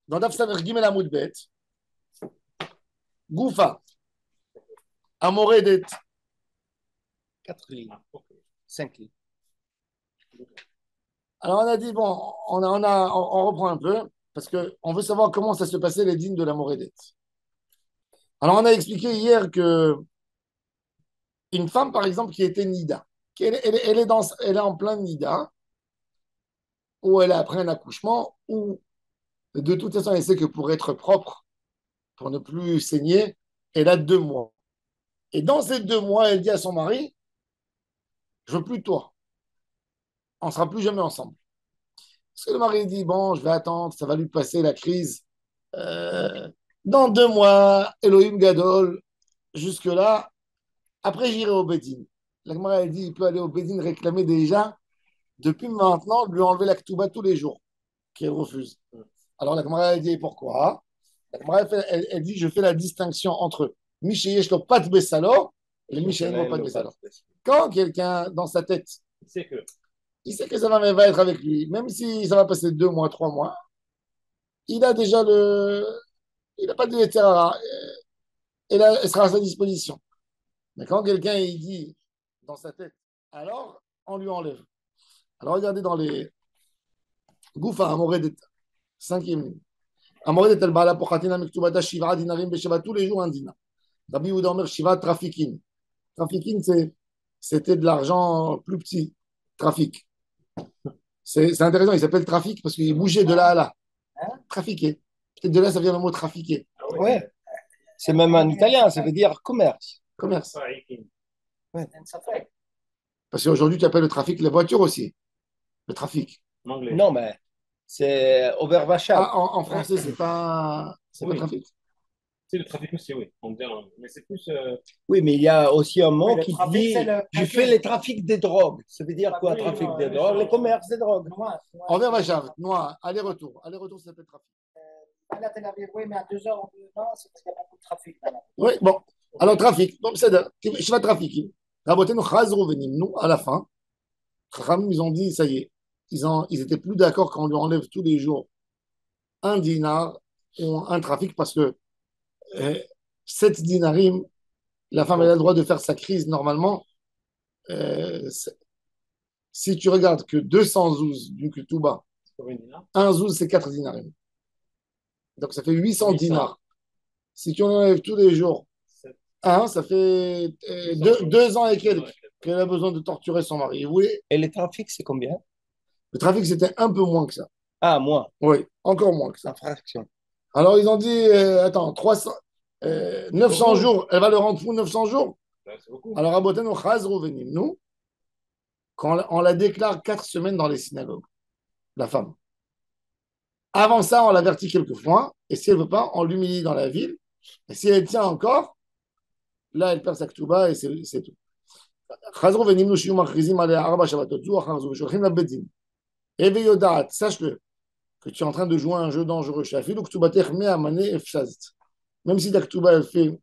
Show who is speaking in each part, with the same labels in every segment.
Speaker 1: Dans Daf Samer Gimel Amud Bet, Goufa, Amoredet,
Speaker 2: 4 lignes, 5 lignes.
Speaker 1: Alors on a dit, bon, on reprend un peu, parce qu'on veut savoir comment ça se passait les dînes de la Moredet. Alors on a expliqué hier que une femme, par exemple, qui était Nida, elle est en plein Nida, ou elle a après un accouchement, ou de toute façon, elle sait que pour être propre, pour ne plus saigner, elle a 2 mois. Et dans ces 2 mois, elle dit à son mari, je veux plus de toi, on ne sera plus jamais ensemble. Parce que le mari dit, bon, je vais attendre, ça va lui passer la crise. Euh, dans 2 mois, Elohim Gadol, jusque-là, après j'irai au Bédine. La Gemara, elle dit, il peut aller au Bédine réclamer déjà, depuis maintenant, de lui enlever la Ketouba tous les jours, qu'elle refuse. Alors la Gemara, elle dit, pourquoi? La Gemara, elle dit, je fais la distinction entre Micheyesh lo pat besalo et Micheyesh lo pat besalo. Quand quelqu'un, dans sa tête, il sait que ça va être avec lui, même si ça va passer 2 mois, 3 mois, il a déjà il n'a pas de terrara, et là, elle sera à sa disposition. Mais quand quelqu'un il dit dans sa tête, alors on lui enlève. Alors regardez dans les Goufa, Amoredet, 5e ligne. Amoredet el Bala Pochatina Miktubata Shiva Dinarim Besheva, tous les jours un dinar. Rabbi Yehuda Omer Shiva Trafikin. Trafikin, c'était de l'argent plus petit. Trafic. C'est intéressant, il s'appelle trafic parce qu'il bougeait de là à là. Trafiquer. Peut-être de là, ça vient le mot trafiquer.
Speaker 2: Ouais, c'est même en italien, ça veut dire commerce.
Speaker 1: Commerce.
Speaker 2: Ouais.
Speaker 1: Parce qu'aujourd'hui, tu appelles le trafic les voitures aussi. Le trafic.
Speaker 2: Non, mais c'est Overvachal.
Speaker 1: Ah, en français, c'est pas trafic.
Speaker 3: C'est le trafic aussi, oui. Mais c'est plus.
Speaker 2: Oui, mais il y a aussi un mot
Speaker 4: Oui,
Speaker 2: qui
Speaker 4: trafic,
Speaker 2: dit
Speaker 4: c'est
Speaker 2: je fais les trafics des drogues. Ça veut dire quoi,
Speaker 4: Oui,
Speaker 2: trafic
Speaker 4: non,
Speaker 2: des
Speaker 4: oui,
Speaker 2: drogues?
Speaker 4: non.
Speaker 2: Le commerce des drogues.
Speaker 1: Envers Vachav, noir, aller-retour. Aller-retour, ça s'appelle trafic.
Speaker 4: À Tel Aviv, oui, mais à 2 heures, non, c'est parce qu'il y a beaucoup de trafic là.
Speaker 1: Oui, bon. Alors, trafic. Donc, c'est je vais trafiquer. Rabotenu chazro venim. Nous, à la fin, Chachamim, ils ont dit, ça y est. Ils étaient plus d'accord quand on lui enlève tous les jours un dinar ou un trafic parce que 7 dinarim, la femme elle a le droit de faire sa crise normalement. Si tu regardes que 200 zouz du Ketouba, un zouz c'est 4 dinarim. Donc ça fait 800 dinars. Si tu en enlèves tous les jours un, ça fait 2 ans et quelques qu'elle a besoin de torturer son mari.
Speaker 2: Et le trafic, c'est combien?
Speaker 1: Le trafic c'était un peu moins que ça.
Speaker 2: Ah, moins.
Speaker 1: Oui, encore moins que ça.
Speaker 2: Infraction.
Speaker 1: Alors ils ont dit, attends, 900 jours, elle va le rendre fou 900 jours. Alors, Abotenu Chazro Venim, nous, quand on la déclare 4 semaines dans les synagogues, la femme. Avant ça, on l'avertit quelques fois, et si elle ne veut pas, on l'humilie dans la ville. Et si elle tient encore, là, elle perd sa ketouba et c'est tout. Chazro Venim, nous, shiu machrizim alei arba shabbatot zu achar zu, v'shulchim la bedin. Eve yodat, sache-le, que tu es en train de jouer à un jeu dangereux. Shafilu ktubatech me'amane efshazit. Même si ta ketouba, elle fait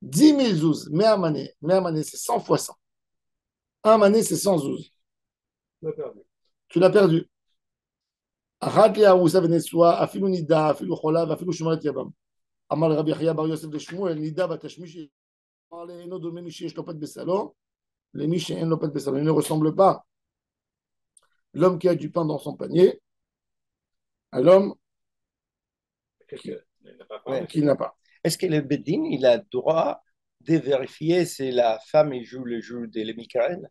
Speaker 1: 10 000 zouz, me'amane, c'est 100 fois 100. Un mané, c'est 100 zouz. Tu l'as perdu. אחת לארוסה ונשואה, אפילו נידה, אפילו חולה ואפילו שומרת יבם. אמר לרבי יחיא בר יוסף לשמואל, נידה ותשמיש, אמר לאינו דומה מי שיש לו פת בסלו, למי שאין לו פת בסלו. Il ne ressemble pas l'homme qui a du pain dans son panier à l'homme qui n'a pas.
Speaker 2: Est-ce que le Bedin, il a le droit de vérifier si la femme il joue le jeu de l'Emichael?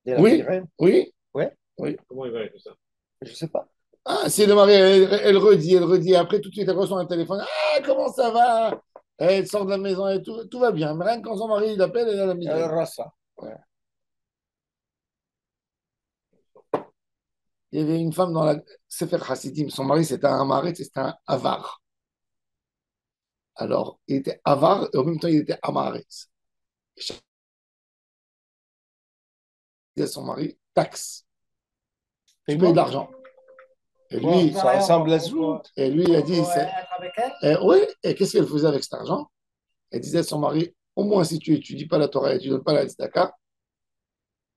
Speaker 1: Oui, oui.
Speaker 2: Ouais.
Speaker 1: Oui.
Speaker 3: Comment il va avec ça?
Speaker 2: Je ne sais pas.
Speaker 1: Ah, si le mari, elle redit, après tout de suite, elle reçoit un téléphone. Ah, comment ça va? Elle sort de la maison et tout va bien. Mais rien que quand son mari il appelle, elle a la misère.
Speaker 2: Elle aura ça.
Speaker 1: Ouais. Il y avait une femme dans la Sefer Hasidim, son mari c'était un Amaret, c'était un Avar. Alors, il était Avar et en même temps il était Amaret. Il disait à son mari, taxe. Tu payes de l'argent. Et lui,
Speaker 2: ça ressemble à Zout.
Speaker 1: Et lui, il a dit, oui, et qu'est-ce qu'elle faisait avec cet argent? Elle disait à son mari, au moins si tu n'étudies pas la Torah et tu ne donnes pas la tzedaka,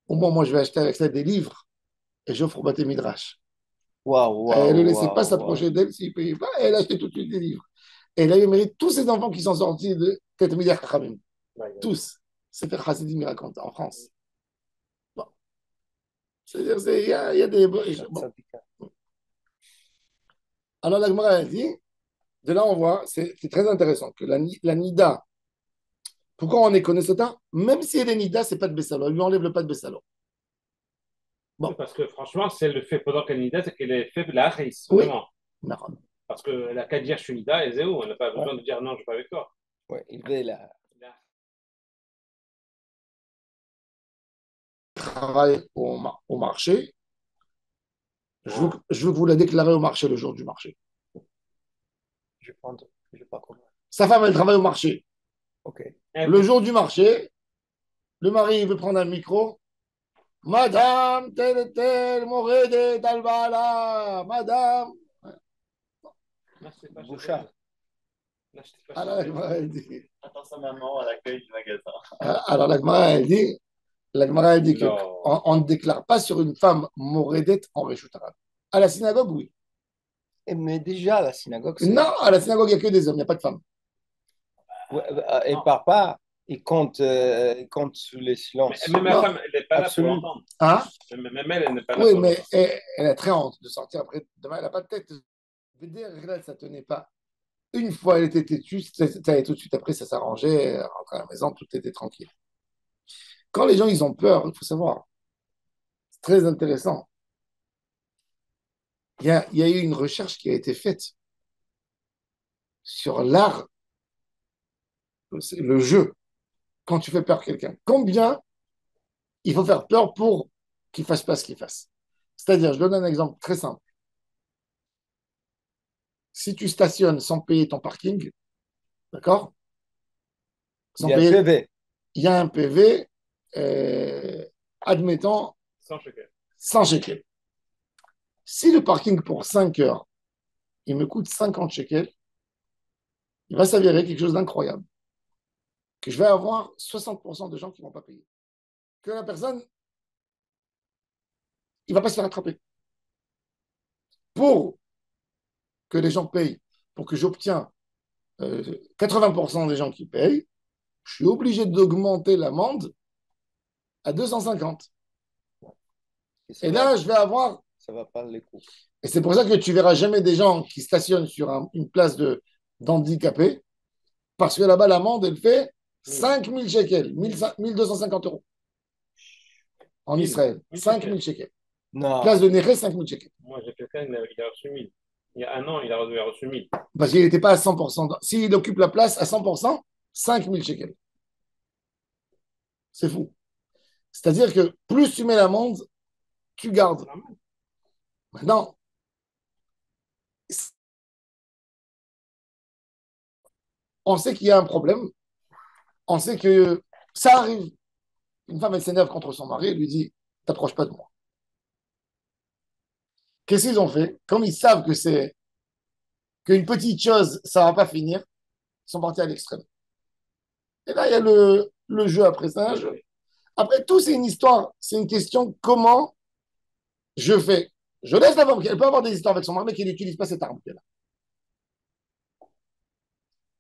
Speaker 1: au moins moi je vais acheter avec ça des livres et j'offre au Bate Midrash.
Speaker 2: Waouh,
Speaker 1: Elle ne
Speaker 2: waouh,
Speaker 1: laissait pas
Speaker 2: waouh, waouh.
Speaker 1: s'approcher d'elle s'il ne payait pas, et elle achetait tout de suite des livres. Et elle avait mérité tous ces enfants qui sont sortis de Tetmideh Chachamim.
Speaker 3: Ouais, ouais.
Speaker 1: Tous. C'est fait Chassidim, il raconte, en France. Bon. C'est-à-dire, il y a des. Bon. Alors, la Gemara, elle dit, de là, on voit, c'est très intéressant, que la Nida, pourquoi on est connaisseur, même si elle est Nida, c'est pas de Bessalo. Elle lui enlève le pas de Bessalo.
Speaker 3: Oui,
Speaker 1: Bon.
Speaker 3: parce que franchement, si elle le fait pendant qu'elle est nida, c'est qu'elle est faible la haïs,
Speaker 1: Oui.
Speaker 3: vraiment.
Speaker 1: Naran.
Speaker 3: Parce qu'elle n'a qu'à dire je suis nida et zéro. Elle n'a pas
Speaker 2: Ouais,
Speaker 3: besoin de dire non, je ne suis pas avec toi.
Speaker 2: ouais, il veut là.
Speaker 1: Travaille au marché. Je veux que vous la déclarez au marché le jour du marché.
Speaker 2: Je prends, je sais pas comment.
Speaker 1: Sa femme, elle travaille au marché.
Speaker 2: Ok.
Speaker 1: Le jour du marché, le mari il veut prendre un micro. Madame, tel et tel, Morede, Talbala, Madame.
Speaker 3: N'achetez pas chez
Speaker 2: Bouchard.
Speaker 3: elle. N'achetez pas chez
Speaker 1: Alors la
Speaker 3: elle.
Speaker 1: Gemara, elle dit,
Speaker 5: Attends sa maman à l'accueil du magasin.
Speaker 1: alors la Gemara, elle dit que
Speaker 3: Non.
Speaker 1: on ne déclare pas sur une femme Moredet en Réchut arabe. À la synagogue, oui.
Speaker 2: Mais déjà, la synagogue, c'est.
Speaker 1: Non, à la synagogue, il n'y a que des hommes, il n'y a pas de femmes.
Speaker 2: Ouais, il
Speaker 3: Non.
Speaker 2: part pas, il compte sous les silences.
Speaker 3: Même la
Speaker 1: Non.
Speaker 3: femme, elle n'est pas là pour
Speaker 2: Absolument.
Speaker 3: l'entendre.
Speaker 1: Hein?
Speaker 3: Même elle, elle n'est pas là
Speaker 1: Oui,
Speaker 3: pour
Speaker 1: mais
Speaker 3: l'entendre.
Speaker 1: elle a très honte de sortir après. Demain, elle n'a pas de tête. Je veux dire, là, ça ne tenait pas. Une fois, elle était têtue, ça allait tout de suite après, ça s'arrangeait, elle rentrait à la maison, tout était tranquille. Quand les gens, ils ont peur, il faut savoir, c'est très intéressant. Il y a eu une recherche qui a été faite sur l'art, le jeu, quand tu fais peur à quelqu'un. Combien il faut faire peur pour qu'il ne fasse pas ce qu'il fasse? C'est-à-dire, je donne un exemple très simple. Si tu stationnes sans payer ton parking, d'accord?
Speaker 2: Il
Speaker 1: Sans
Speaker 2: y a un
Speaker 1: payer,
Speaker 2: PV.
Speaker 1: il y a un PV, admettons,
Speaker 3: Sans checker.
Speaker 1: 100 shekels. Si le parking pour 5 heures, il me coûte 50 shekels, il va s'avérer quelque chose d'incroyable. Que je vais avoir 60% de gens qui ne vont pas payer. Que la personne, il ne va pas se faire attraper. Pour que les gens payent, pour que j'obtiens 80% des gens qui payent, je suis obligé d'augmenter l'amende à 250.
Speaker 2: Ça
Speaker 1: Et
Speaker 2: va,
Speaker 1: là, je vais avoir.
Speaker 2: ça va pas les coups.
Speaker 1: Et c'est pour ça que tu verras jamais des gens qui stationnent sur une place d'handicapés, parce que là-bas, l'amende, elle fait 5000 shekels, 1250 euros en Israël. 5000 shekels. Place
Speaker 2: Non,
Speaker 1: de Néré, 5000 shekels.
Speaker 3: Moi, j'ai quelqu'un, il a reçu 1000. Il y a un an, il a reçu 1000.
Speaker 1: Parce qu'il n'était pas à 100%. S'il occupe la place à 100%, 5000 shekels. C'est fou. C'est-à-dire que plus tu mets l'amende, tu gardes. Maintenant, on sait qu'il y a un problème. On sait que ça arrive. Une femme, elle s'énerve contre son mari, elle lui dit, t'approches pas de moi. Qu'est-ce qu'ils ont fait? Comme ils savent que c'est qu'une petite chose, ça va pas finir, ils sont partis à l'extrême. Et là, il y a le jeu après ça. Après tout, c'est une histoire. C'est une question comment je fais. Je laisse la femme. Elle peut avoir des histoires avec son mari, mais qu'elle n'utilise pas cette arme.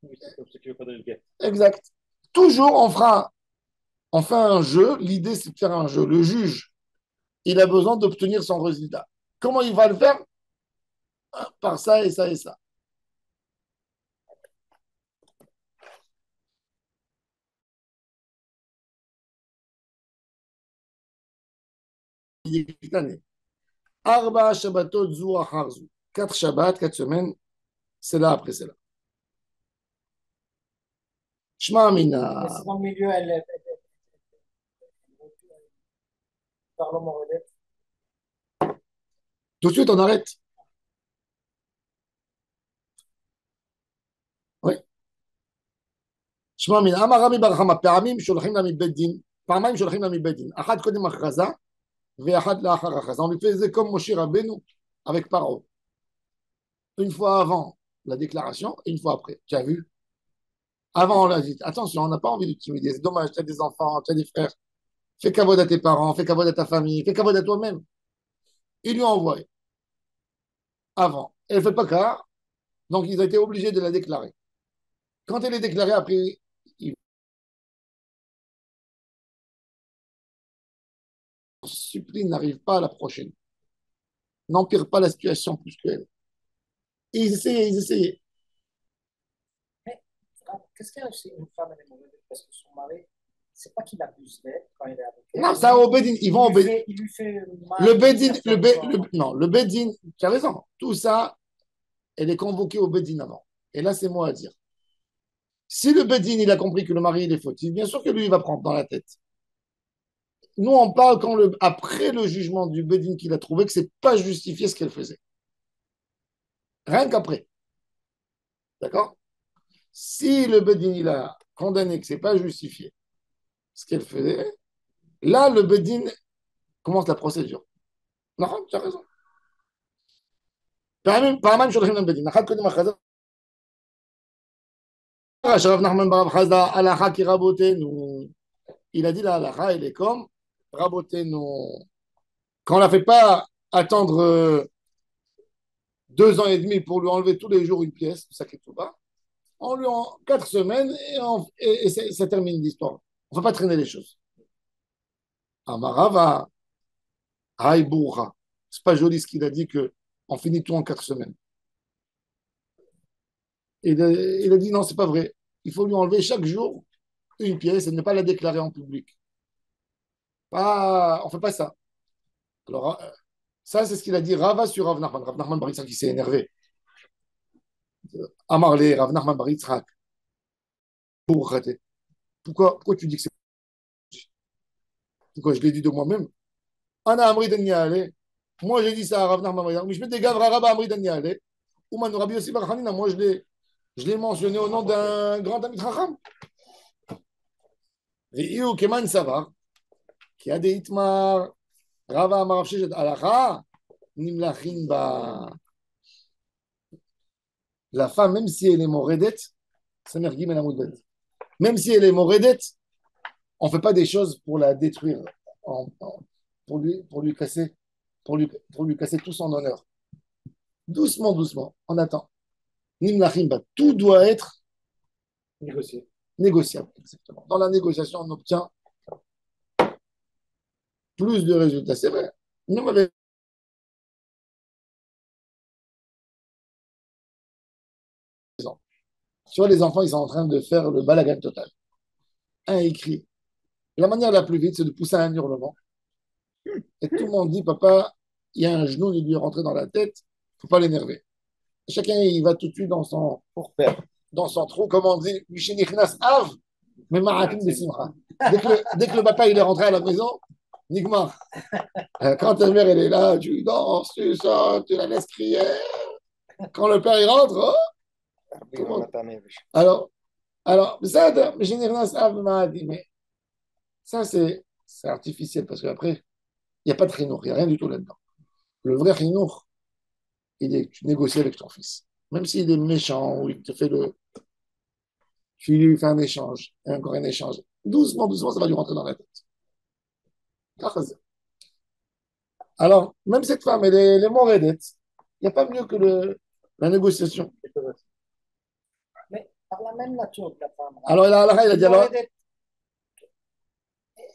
Speaker 3: Oui, c'est comme ceux qui ne veulent pas donner le guet.
Speaker 1: Exact. Toujours, on fait un jeu. L'idée, c'est de faire un jeu. Le juge, il a besoin d'obtenir son résultat. Comment il va le faire? Par ça et ça et ça. Arba Shabbatot zu achar zu. 4 Shabbats, 4 semaines, c'est là après c'est là. Shema
Speaker 4: Mais
Speaker 1: Amina.
Speaker 4: si dans le milieu, elle parle au Moredet.
Speaker 1: Tout de suite, on arrête. Oui. שמע מינה, אמר רבי בר חמא, פעמים שולחים לה מבית דין, פעמיים שולחים לה מבית דין, אחת קודם הכרזה ואחת לאחר הכרזה. On lui fait זה comme Moshe Rabbeinu avec Paro. Une fois avant la déclaration et une fois après. Tu as vu? Avant, on l'a dit, attention, on n'a pas envie de t'intimider. C'est dommage, tu as des enfants, tu as des frères. Fais cavode à tes parents, fais cavode à ta famille, fais cavode à toi-même. Il lui a envoyé. avant. Elle ne fait pas cas, donc ils ont été obligés de la déclarer. Quand elle est déclarée, après, il supplie, n'arrive pas à la prochaine. N'empire pas la situation plus qu'elle. Et ils essayaient, ils essayaient.
Speaker 4: Mais qu'est-ce qu'il y a aussi une femme, elle est mauvaise parce que son mari, c'est pas qu'il abuse d'elle quand il est avec elle.
Speaker 1: Non, ça, au Bedin, ils vont au Bedin.
Speaker 4: Il lui fait mal.
Speaker 1: Le Bedin,
Speaker 4: certaines fois.
Speaker 1: non, le Bedin, tu as raison. Tout ça, elle est convoquée au Bedin avant. Et là, c'est moi à dire. Si le Bedin, il a compris que le mari, il est fautif, bien sûr que lui, il va prendre dans la tête. Nous, on parle après le jugement du Bedin qu'il a trouvé que c'est pas justifié ce qu'elle faisait. Rien qu'après. D'accord? Si le Bedin, il a condamné que c'est pas justifié ce qu'elle faisait, là, le Bedin commence la procédure. Non, tu as raison. פעמיים שולחים להם בדין, אחת קודם הכרזה, שרב נחמן ברב חסדא הלכה כרבותינו, il a dit la halakha, elle est comme rabotenu. Quand on ne la fait pas attendre 2 ans et demi pour lui enlever tous les jours une pièce, ça qui est tout bas, on lui en 4 semaines et ça termine l'histoire. On ne va pas traîner les choses. Amarava, Haïboura. C'est pas joli ce qu'il a dit qu'on finit tout en 4 semaines. Il a dit non, c'est pas vrai. Il faut lui enlever chaque jour une pièce et ne pas la déclarer en public. On ne fait pas ça. Alors, ça, c'est ce qu'il a dit Rava sur Rav Nachman. Rav Nachman Bar Yitzhak, il s'est énervé. Amarle, Rav Nachman Bar Yitzhak. Pourquoi tu dis que c'est. Pourquoi je l'ai dit de moi-même? Ana Amri Daniale. Moi, j'ai dit ça à Rav Nachman Bar Yitzhak. Mais je me dégage Rabba Amri Daniale. Ouman Rabbi Yossi Bar Hanina. Moi, je l'ai mentionné au nom d'un grand ami Chacham. Ve'iu Keman Savar. Qui a des Itmar. Rava Amar Sheshet Alacha. Nimlachin Ba. La femme, même si elle est moredette, ça merguim la moudbet. Même si elle est moredette, on ne fait pas des choses pour la détruire, pour lui casser, pour lui casser tout son honneur. Doucement, doucement, on attend. Nimlachimba, tout doit être négociable. Exactement. Dans la négociation, on obtient plus de résultats. C'est vrai. Nous, avec les enfants. Tu vois, les enfants, ils sont en train de faire le balagan total. Un écrit. La manière la plus vite, c'est de pousser un hurlement. Et tout le monde dit, papa, il y a un genou, il lui est rentré dans la tête, il ne faut pas l'énerver. Chacun, il va tout de suite dans son trou, comme on dit, Mishenichnas Av, mais Marakim de Simcha. Dès que le papa il est rentré à la maison, Nigmar. Quand ta mère elle est là, tu danses, tu sors, tu la laisses crier. Quand le père il rentre, alors, ça, Mishenichnas Av, Marakim. Mais ça, c'est artificiel, parce qu'après, il n'y a pas de chinour, il n'y a rien du tout là-dedans. Le vrai chinour, tu négocies avec ton fils. Même s'il est méchant, ou il te fait tu lui fais un échange, et encore un échange. Doucement, doucement, ça va lui rentrer dans la tête. Alors, même cette femme, elle est moredette. Il n'y a pas mieux que la négociation.
Speaker 4: Mais par la même nature de la femme.
Speaker 1: Alors, il a dit, alors,
Speaker 4: Moredette,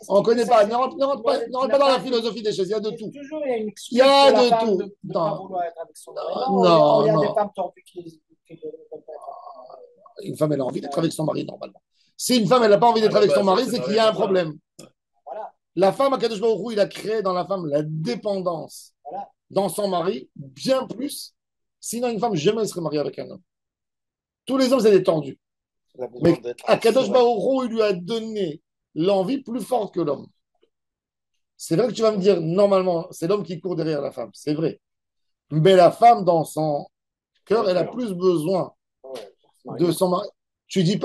Speaker 1: on ne connaît pas, ne rentre pas dans la philosophie des choses, il y a de tout.
Speaker 4: Toujours, il y a une excuse
Speaker 1: Il y a
Speaker 4: pour la
Speaker 1: de
Speaker 4: femme
Speaker 1: tout.
Speaker 4: de ne pas
Speaker 1: Non,
Speaker 4: vouloir être avec son mari.
Speaker 1: non,
Speaker 4: Il y a
Speaker 1: non.
Speaker 4: des femmes tordues qui ne veulent pas être.
Speaker 1: Une femme, elle a envie d'être avec son mari, normalement. Si une femme, elle n'a pas envie d'être avec son mari, c'est qu'il y a un problème.
Speaker 4: Voilà.
Speaker 1: La femme, à Kadosh Baruch Hu, il a créé dans la femme la dépendance
Speaker 4: Voilà.
Speaker 1: dans son mari, bien plus. Sinon, une femme jamais serait mariée avec un homme. Tous les hommes, c'est des tendus. Mais Akadosh Baruch Hu, il lui a donné l'envie plus forte que l'homme. C'est vrai que tu vas me dire, normalement, c'est l'homme qui court derrière la femme. C'est vrai. Mais la femme, dans son cœur, elle a plus besoin de son mari. Tu dis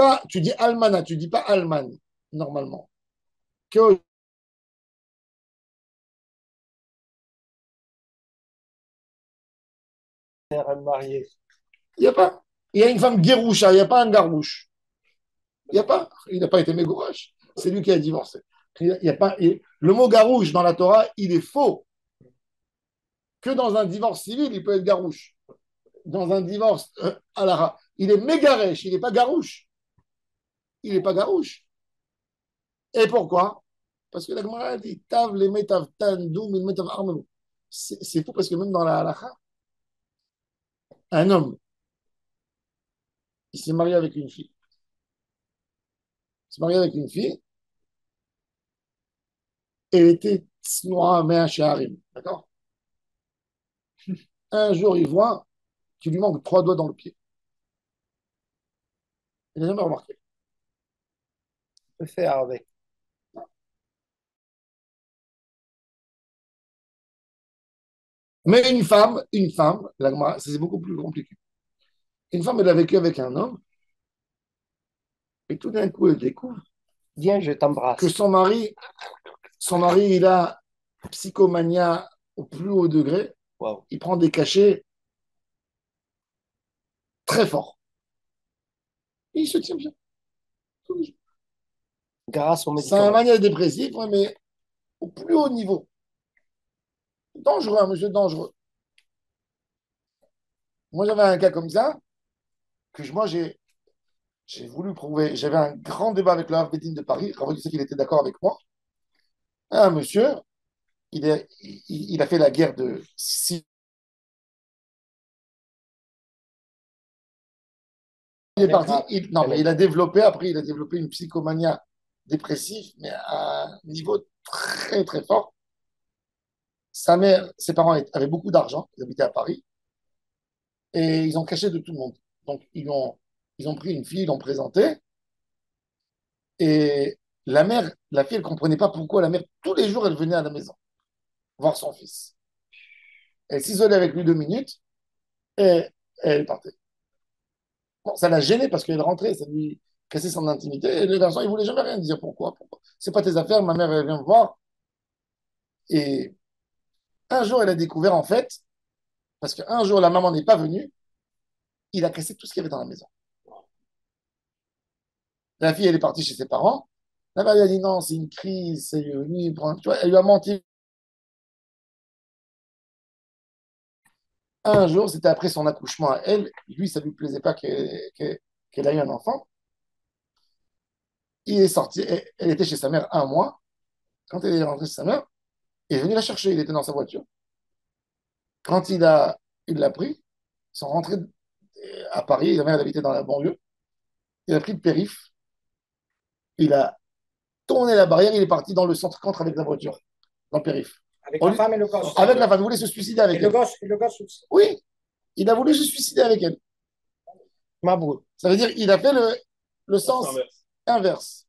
Speaker 1: almana, tu dis pas alman, normalement. Que
Speaker 2: marié.
Speaker 1: il y a pas. Il y a une femme guéroucha, il n'y a pas un garouche. Il n'y a pas. Il n'a pas été mégourache. C'est lui qui a divorcé. Il y a pas, le mot garouche dans la Torah, il est faux. Que dans un divorce civil, il peut être garouche. dans un divorce il est mégarèche, il n'est pas garouche. Il n'est pas garouche. Et pourquoi? Parce que la Gemara dit Tav les metav tandoum il metav armenu. C'est fou parce que même dans la halakha, un homme, il s'est marié avec une fille. Il s'est marié avec une fille, et elle était tsnoa mea she'arim. D'accord? Un jour, il voit qu'il lui manque 3 doigts dans le pied. Il n'a jamais remarqué.
Speaker 2: On peut faire avec.
Speaker 1: Mais une femme, c'est beaucoup plus compliqué. Une femme, elle a vécu avec un homme, et tout d'un coup, elle découvre
Speaker 2: Viens, je
Speaker 1: que
Speaker 2: t'embrasse.
Speaker 1: son mari, il a psychomania au plus haut degré.
Speaker 2: Waouh.
Speaker 1: Il prend des cachets très forts. Et il se tient bien.
Speaker 2: Grâce aux
Speaker 1: C'est un
Speaker 2: médicaments.
Speaker 1: mania dépressif, ouais, mais au plus haut niveau. Dangereux, un monsieur dangereux. Moi, j'avais un cas comme ça, moi, j'ai voulu prouver. J'avais un grand débat avec le Rav Beddin de Paris. Rav Beddin, qu'il était d'accord avec moi. Un monsieur, il a fait la guerre de Syrie. Il est parti. Non, mais il a développé, après, il a développé une psychomania dépressive, mais à un niveau très, très fort. Sa mère, ses parents avaient beaucoup d'argent, ils habitaient à Paris, et ils ont caché de tout le monde. Donc, ils ont pris une fille, ils l'ont présentée, et la fille, elle ne comprenait pas pourquoi la mère, tous les jours, elle venait à la maison voir son fils. Elle s'isolait avec lui 2 minutes, et elle partait. Bon, ça l'a gêné parce qu'elle rentrait, ça lui cassait son intimité, et le garçon, il voulait jamais rien dire. Pourquoi? C'est pas tes affaires, ma mère, elle vient me voir. Et un jour, elle a découvert, en fait, parce qu'un jour, la maman n'est pas venue, il a cassé tout ce qu'il y avait dans la maison. La fille, elle est partie chez ses parents. La mère, elle a dit non, c'est une crise, tu vois, elle lui a menti. Un jour, c'était après son accouchement à elle. Lui, ça lui plaisait pas qu'elle ait eu un enfant. Il est sorti, elle était chez sa mère un mois. Quand elle est rentrée chez sa mère, il est venu la chercher, il était dans sa voiture. Quand il l'a pris, ils sont rentrés à Paris, la mère elle habitait dans la banlieue. Il a pris le périph', il a tourné la barrière, il est parti dans le centre-centre avec la voiture, dans le périph'.
Speaker 4: Avec la femme et le gosse.
Speaker 1: Avec la femme, il voulait se suicider avec elle.
Speaker 4: Et le gosse aussi.
Speaker 1: Oui, il a voulu se suicider avec elle.
Speaker 2: Mabrouk.
Speaker 1: Ça veut dire qu'il a fait le sens
Speaker 3: Inverse.
Speaker 1: inverse.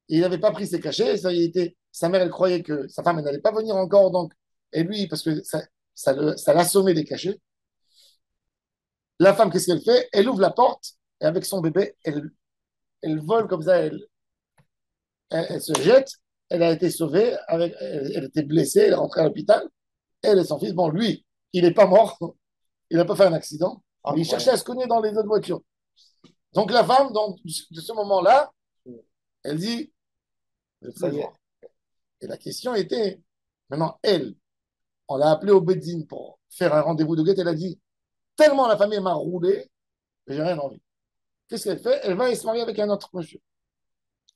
Speaker 1: Il n'avait pas pris ses cachets, sa mère, elle croyait que sa femme elle n'allait pas venir encore, donc, et lui, parce que ça l'assommait des cachets. La femme, qu'est-ce qu'elle fait? Elle ouvre la porte, et avec son bébé, elle vole comme ça, elle se jette, elle a été sauvée, elle était blessée, elle est rentrée à l'hôpital, elle et son fils, bon, lui, il n'est pas mort, il n'a pas fait un accident, mais il cherchait à se cogner dans les autres voitures. Donc la femme, de ce moment-là, elle dit, je veux plus le voir. Et la question était, maintenant, elle, on l'a appelée au Beddin pour faire un rendez-vous de guette, elle a dit, tellement la famille m'a roulé, que j'ai rien envie. Qu'est-ce qu'elle fait? Elle va se marier avec un autre monsieur.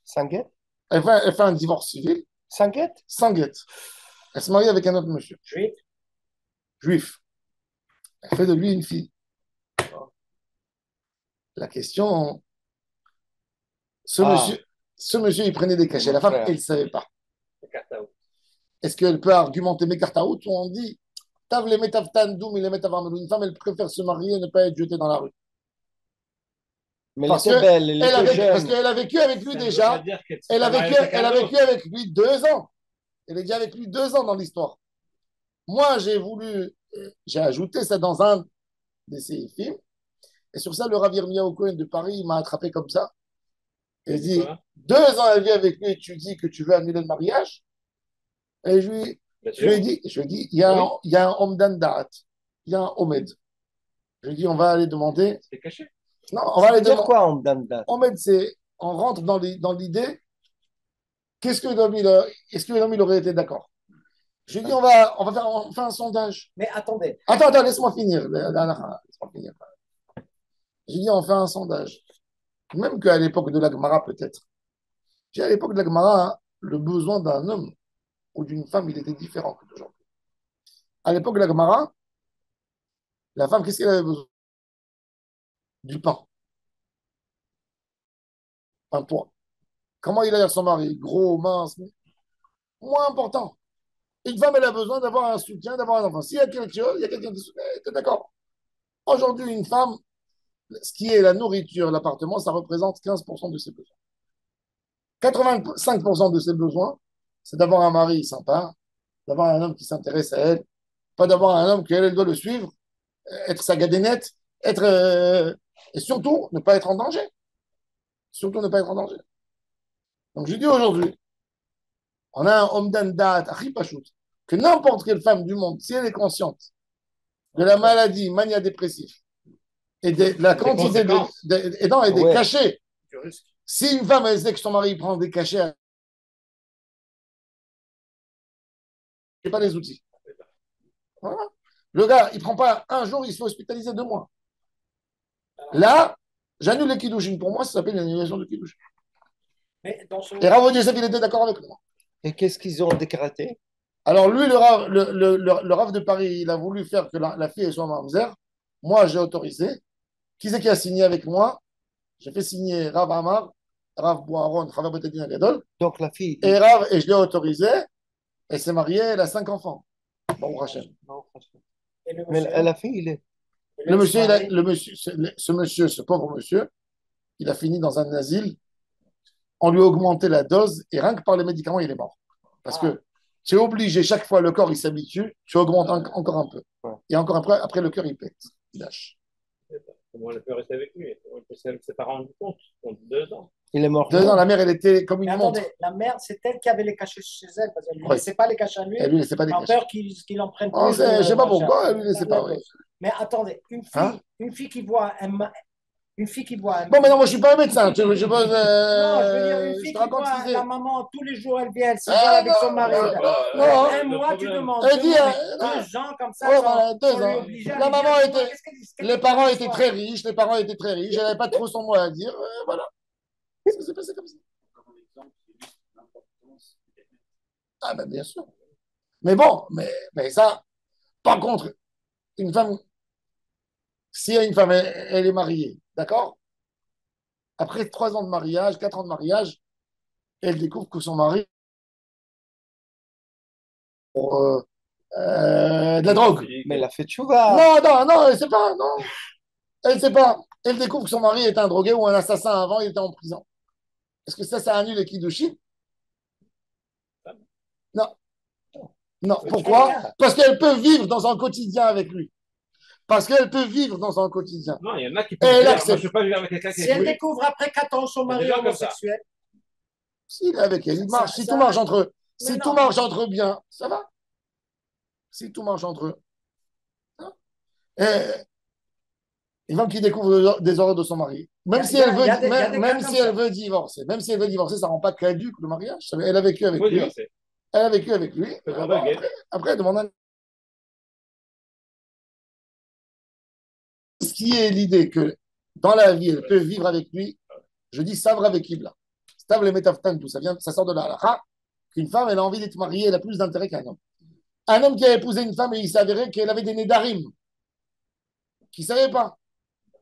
Speaker 2: Sans guette?
Speaker 1: Elle fait un divorce civil,
Speaker 2: Sans guette?
Speaker 1: sans guette. Elle se marie avec un autre monsieur, juif. Elle fait de lui une fille. La question, ce monsieur, il prenait des cachets. La femme, elle ne savait pas. Est-ce qu'elle peut argumenter mes cartes à out ou on dit, tav les metav tandoum, les metav armelou. Une femme, elle préfère se marier et ne pas être jetée dans la rue.
Speaker 2: Mais
Speaker 1: Parce
Speaker 2: elle était belle, elle était jeune.
Speaker 1: parce qu'elle a vécu avec lui déjà. Elle a vécu avec lui 2 ans. Elle est déjà avec lui 2 ans dans l'histoire. Moi, j'ai ajouté ça dans un de ces films. Et sur ça, le Rav Yirmiyahu Cohen de Paris, il m'a attrapé comme ça. Il dit, 2 ans, elle vit avec lui et tu dis que tu veux annuler le mariage. Et je lui ai dit, il y a un Omdan Da'at, il y a un Omed. Je lui ai dit, on va aller demander.
Speaker 3: C'est caché.
Speaker 1: Non, on va aller
Speaker 2: dire
Speaker 1: demander.
Speaker 2: quoi, Omdan Da'at?
Speaker 1: Omed, on rentre dans l'idée, est-ce que l'homme il aurait été d'accord? Je lui dis, on fait un sondage.
Speaker 4: Mais attendez,
Speaker 1: Attends, laisse-moi finir. Laisse-moi finir. Je lui dis, on fait un sondage. Même qu'à l'époque de la Gemara, peut-être. J'ai à l'époque de la Gemara, le besoin d'un homme ou d'une femme, il était différent que d'aujourd'hui. À l'époque de la Gemara, la femme, qu'est-ce qu'elle avait besoin? Du pain, un toit. Comment il a l'air son mari? Gros, mince, moins important. Une femme, elle a besoin d'avoir un soutien, d'avoir un enfant. S'il y a quelque chose, il y a quelqu'un qui soutient. T'es d'accord? Aujourd'hui, une femme, ce qui est la nourriture, l'appartement, ça représente 15% de ses besoins. 85% de ses besoins, c'est d'avoir un mari sympa, d'avoir un homme qui s'intéresse à elle, pas d'avoir un homme qu'elle doit le suivre, être sa gadénette, être, et surtout ne pas être en danger. Surtout ne pas être en danger. Donc je dis aujourd'hui, on a un homme d'Andat, que n'importe quelle femme du monde, si elle est consciente de la maladie mania dépressive et de la quantité et des cachets, si une femme elle sait que son mari prend des cachets, elle n'a pas les outils. Voilà. Le gars, il ne prend pas un jour, il se fait hospitaliser 2 mois. Là, j'annule les kiddushin. Pour moi, ça s'appelle une annulation de kiddushin.
Speaker 4: mais dans ce...
Speaker 1: Et Rav Yosef, il était d'accord avec moi.
Speaker 2: Et qu'est-ce qu'ils ont décrété?
Speaker 1: Alors, lui, le Rav de Paris, il a voulu faire que la fille soit mamzer. Moi, j'ai autorisé. Qui c'est qui a signé avec moi? J'ai fait signer Rav Amar, Rav Boaron, Rav Betadine Agadol.
Speaker 2: Donc la fille.
Speaker 1: Et je l'ai autorisé. Elle s'est mariée, elle a 5 enfants. Bon, Rachel.
Speaker 4: Et le
Speaker 2: Mais
Speaker 4: monsieur,
Speaker 2: la fille, il est.
Speaker 1: Le monsieur, ce pauvre monsieur, il a fini dans un asile. On lui a augmenté la dose et rien que par les médicaments, il est mort. Parce que tu es obligé, chaque fois, le corps, il s'habitue, tu augmentes encore un peu.
Speaker 2: Ouais.
Speaker 1: Et encore un peu, après, le cœur, il pète. Il lâche.
Speaker 3: Comment elle peut rester avec lui? Elle ne s'est pas rendu compte. Ils ont 2 ans.
Speaker 2: Il est mort.
Speaker 1: 2 ans, la mère, elle était comme
Speaker 4: mais
Speaker 1: une montre.
Speaker 4: attendez, la mère, c'est elle qui avait les cachets chez elle, parce qu'elle ne lui
Speaker 1: Ouais.
Speaker 4: laissait pas les cacher à lui,
Speaker 1: Elle lui laissait pas des
Speaker 4: par
Speaker 1: cachets.
Speaker 4: peur qu'il en prenne
Speaker 1: Oh,
Speaker 4: plus.
Speaker 1: je sais pas
Speaker 4: machin.
Speaker 1: pourquoi, elle lui laissait pas. Oui.
Speaker 4: Mais attendez,
Speaker 1: Hein?
Speaker 4: une fille qui boit une fille qui boit
Speaker 1: Bon, maintenant, moi, je suis pas un médecin.
Speaker 4: non, je veux dire, une
Speaker 1: Je
Speaker 4: fille
Speaker 1: te
Speaker 4: qui
Speaker 1: raconte
Speaker 4: boit,
Speaker 1: ce qui
Speaker 4: la
Speaker 1: est.
Speaker 4: maman, tous les jours, elle vient, elle s'isole
Speaker 1: Ah,
Speaker 4: avec son
Speaker 1: non,
Speaker 4: mari.
Speaker 1: non,
Speaker 4: Un mois, tu demandes.
Speaker 1: elle dit,
Speaker 4: 2 ans comme ça,
Speaker 1: ouais,
Speaker 4: sans,
Speaker 1: voilà, 2
Speaker 4: sans lui
Speaker 1: ans.
Speaker 4: obliger à
Speaker 1: La
Speaker 4: lui dire,
Speaker 1: maman
Speaker 4: dis-moi,
Speaker 1: était,
Speaker 4: qu'est-ce
Speaker 1: les
Speaker 4: que
Speaker 1: parents
Speaker 4: tu
Speaker 1: étaient
Speaker 4: fais
Speaker 1: très riches, elle n'avait pas trop son mot à dire. Voilà, ça s'est passé comme ça. Ah, ben, bien sûr. Mais bon, mais ça, par contre, une femme, si une femme, elle est mariée, d'accord? Après 3 ans de mariage, 4 ans de mariage, elle découvre que son mari pour de la drogue.
Speaker 2: Mais elle a fait tchouva.
Speaker 1: Non, non, non, elle sait pas, non. Elle sait pas. Elle découvre que son mari est un drogué ou un assassin avant, il était en prison. Est-ce que ça annule les kiddushin? Non, non. Pourquoi? Parce qu'elle peut vivre dans un quotidien avec lui. Parce qu'elle peut vivre dans un quotidien.
Speaker 3: Non, il y en a qui
Speaker 1: Et
Speaker 3: peuvent
Speaker 1: elle
Speaker 3: dire, moi,
Speaker 1: accepte.
Speaker 3: je ne peux pas vivre avec quelqu'un qui
Speaker 4: Si
Speaker 3: est
Speaker 4: elle
Speaker 3: brûlé.
Speaker 4: découvre après 4 ans son mari
Speaker 3: des gens comme
Speaker 4: homosexuel,
Speaker 1: S'il est avec elle, il marche. Si tout marche entre eux, si tout marche entre eux bien, ça va. Si tout marche entre eux. Et une femme qui découvre des horreurs de son mari, même si elle veut, même si elle veut divorcer, même si elle veut divorcer, ça ne rend pas caduque le mariage. Elle a vécu avec lui. Elle a vécu avec lui. Après, elle demande un. Ce qui est l'idée que dans la vie, elle peut vivre avec lui, je dis sabre avec Ibla. Stav le métaftan, tout ça vient, ça sort de la halakha, qu'une femme, elle a envie d'être mariée, elle a plus d'intérêt qu'un homme. Un homme qui a épousé une femme et il s'avérait qu'elle avait des nédarim, qui ne savait pas.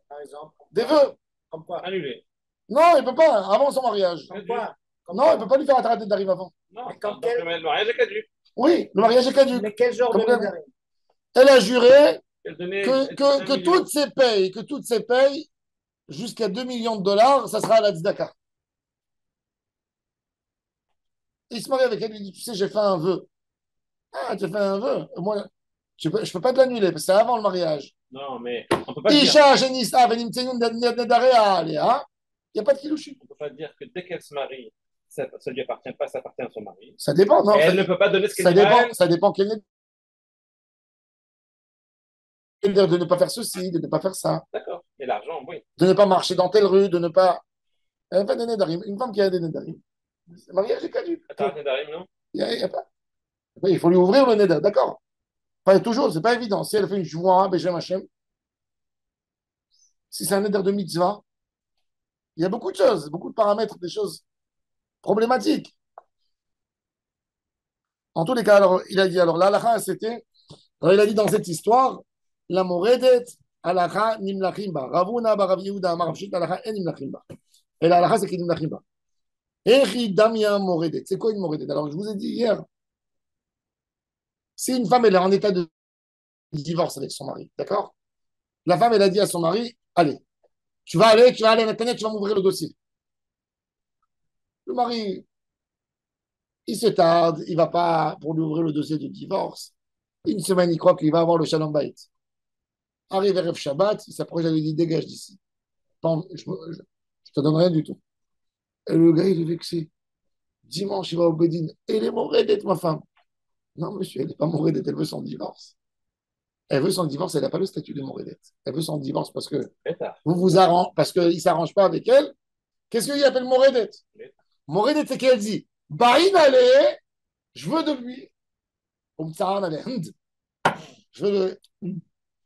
Speaker 4: par exemple,
Speaker 1: Des vœux.
Speaker 3: Comme quoi, annulé.
Speaker 1: Non, il ne peut pas, avant son mariage.
Speaker 4: comme quoi,
Speaker 1: Non, il ne peut pas lui faire un traité d'arim avant.
Speaker 3: Non,
Speaker 4: mais comme
Speaker 3: donc le mariage est caduc.
Speaker 1: Oui, le mariage est caduc.
Speaker 4: mais quel genre de nédarim?
Speaker 1: Elle a juré
Speaker 3: Que
Speaker 1: que toutes ses payes, jusqu'à 2 millions de dollars, ça sera à la tzedaka. Il se marie avec elle, il lui dit, tu sais, j'ai fait un vœu. Ah, tu as fait un vœu. Moi, je ne peux pas te l'annuler, parce que c'est avant le mariage.
Speaker 3: Non, mais on ne peut pas dire.
Speaker 1: Isha, Shenissa, Venimtsenyun, Nedarea, il n'y a pas de kilouchi.
Speaker 3: On ne peut pas dire que dès qu'elle se marie, ça ne lui appartient pas, ça appartient à son mari.
Speaker 1: Ça dépend, non?
Speaker 3: Et elle ne peut pas donner ce qu'elle
Speaker 1: Ça
Speaker 3: dit à
Speaker 1: dépend,
Speaker 3: elle.
Speaker 1: ça dépend quelle de ne pas faire ceci, de ne pas faire ça,
Speaker 3: D'accord. Et l'argent, oui.
Speaker 1: de ne pas marcher dans telle rue, de ne pas. Elle n'a pas de Nedarim. Une femme qui a des Nedarim, le mariage est caduc.
Speaker 3: Attends, Nedarim, non?
Speaker 1: Il n'y a pas. Il faut lui ouvrir le neder, d'accord? Pas toujours, c'est pas évident. Si elle fait une joie, Beshem Hashem, si c'est un neder de mitzvah, il y a beaucoup de choses, beaucoup de paramètres, des choses problématiques. En tous les cas, alors, il a dit, alors, l'alacha, c'était, alors, il a dit dans cette histoire, la moredet, alacha, nimlachimba. Ravuna, barav Yehuda, amar Rav Shita, alacha, en nimlachimba. Et l'alacha, c'est qui nimlachimba. Eri damia moredet. C'est quoi une moredet? Alors, je vous ai dit hier, si une femme, elle est en état de divorce avec son mari, d'accord? La femme, elle a dit à son mari, allez, tu vas aller, Nathaniel, tu vas m'ouvrir le dossier. Le mari, il se tarde, il va pas pour lui ouvrir le dossier de divorce. Une semaine, il croit qu'il va avoir le shalom bayit. Arrive Erev Shabbat, il s'approche, il lui dit, dégage d'ici. Je te donne rien du tout. Et le gars, il est vexé. Dimanche, il va au Bédine. Elle est mourée d'être ma femme. Non, monsieur, elle n'est pas mourée d'être, elle veut son divorce. Elle veut son divorce, elle n'a pas le statut de mourée. Elle veut son divorce parce que vous arrangez, parce qu'il ne s'arrange pas avec elle. Qu'est-ce qu'il appelle mourée? Mourée, c'est qu'elle dit, Baïn allez, je veux de lui.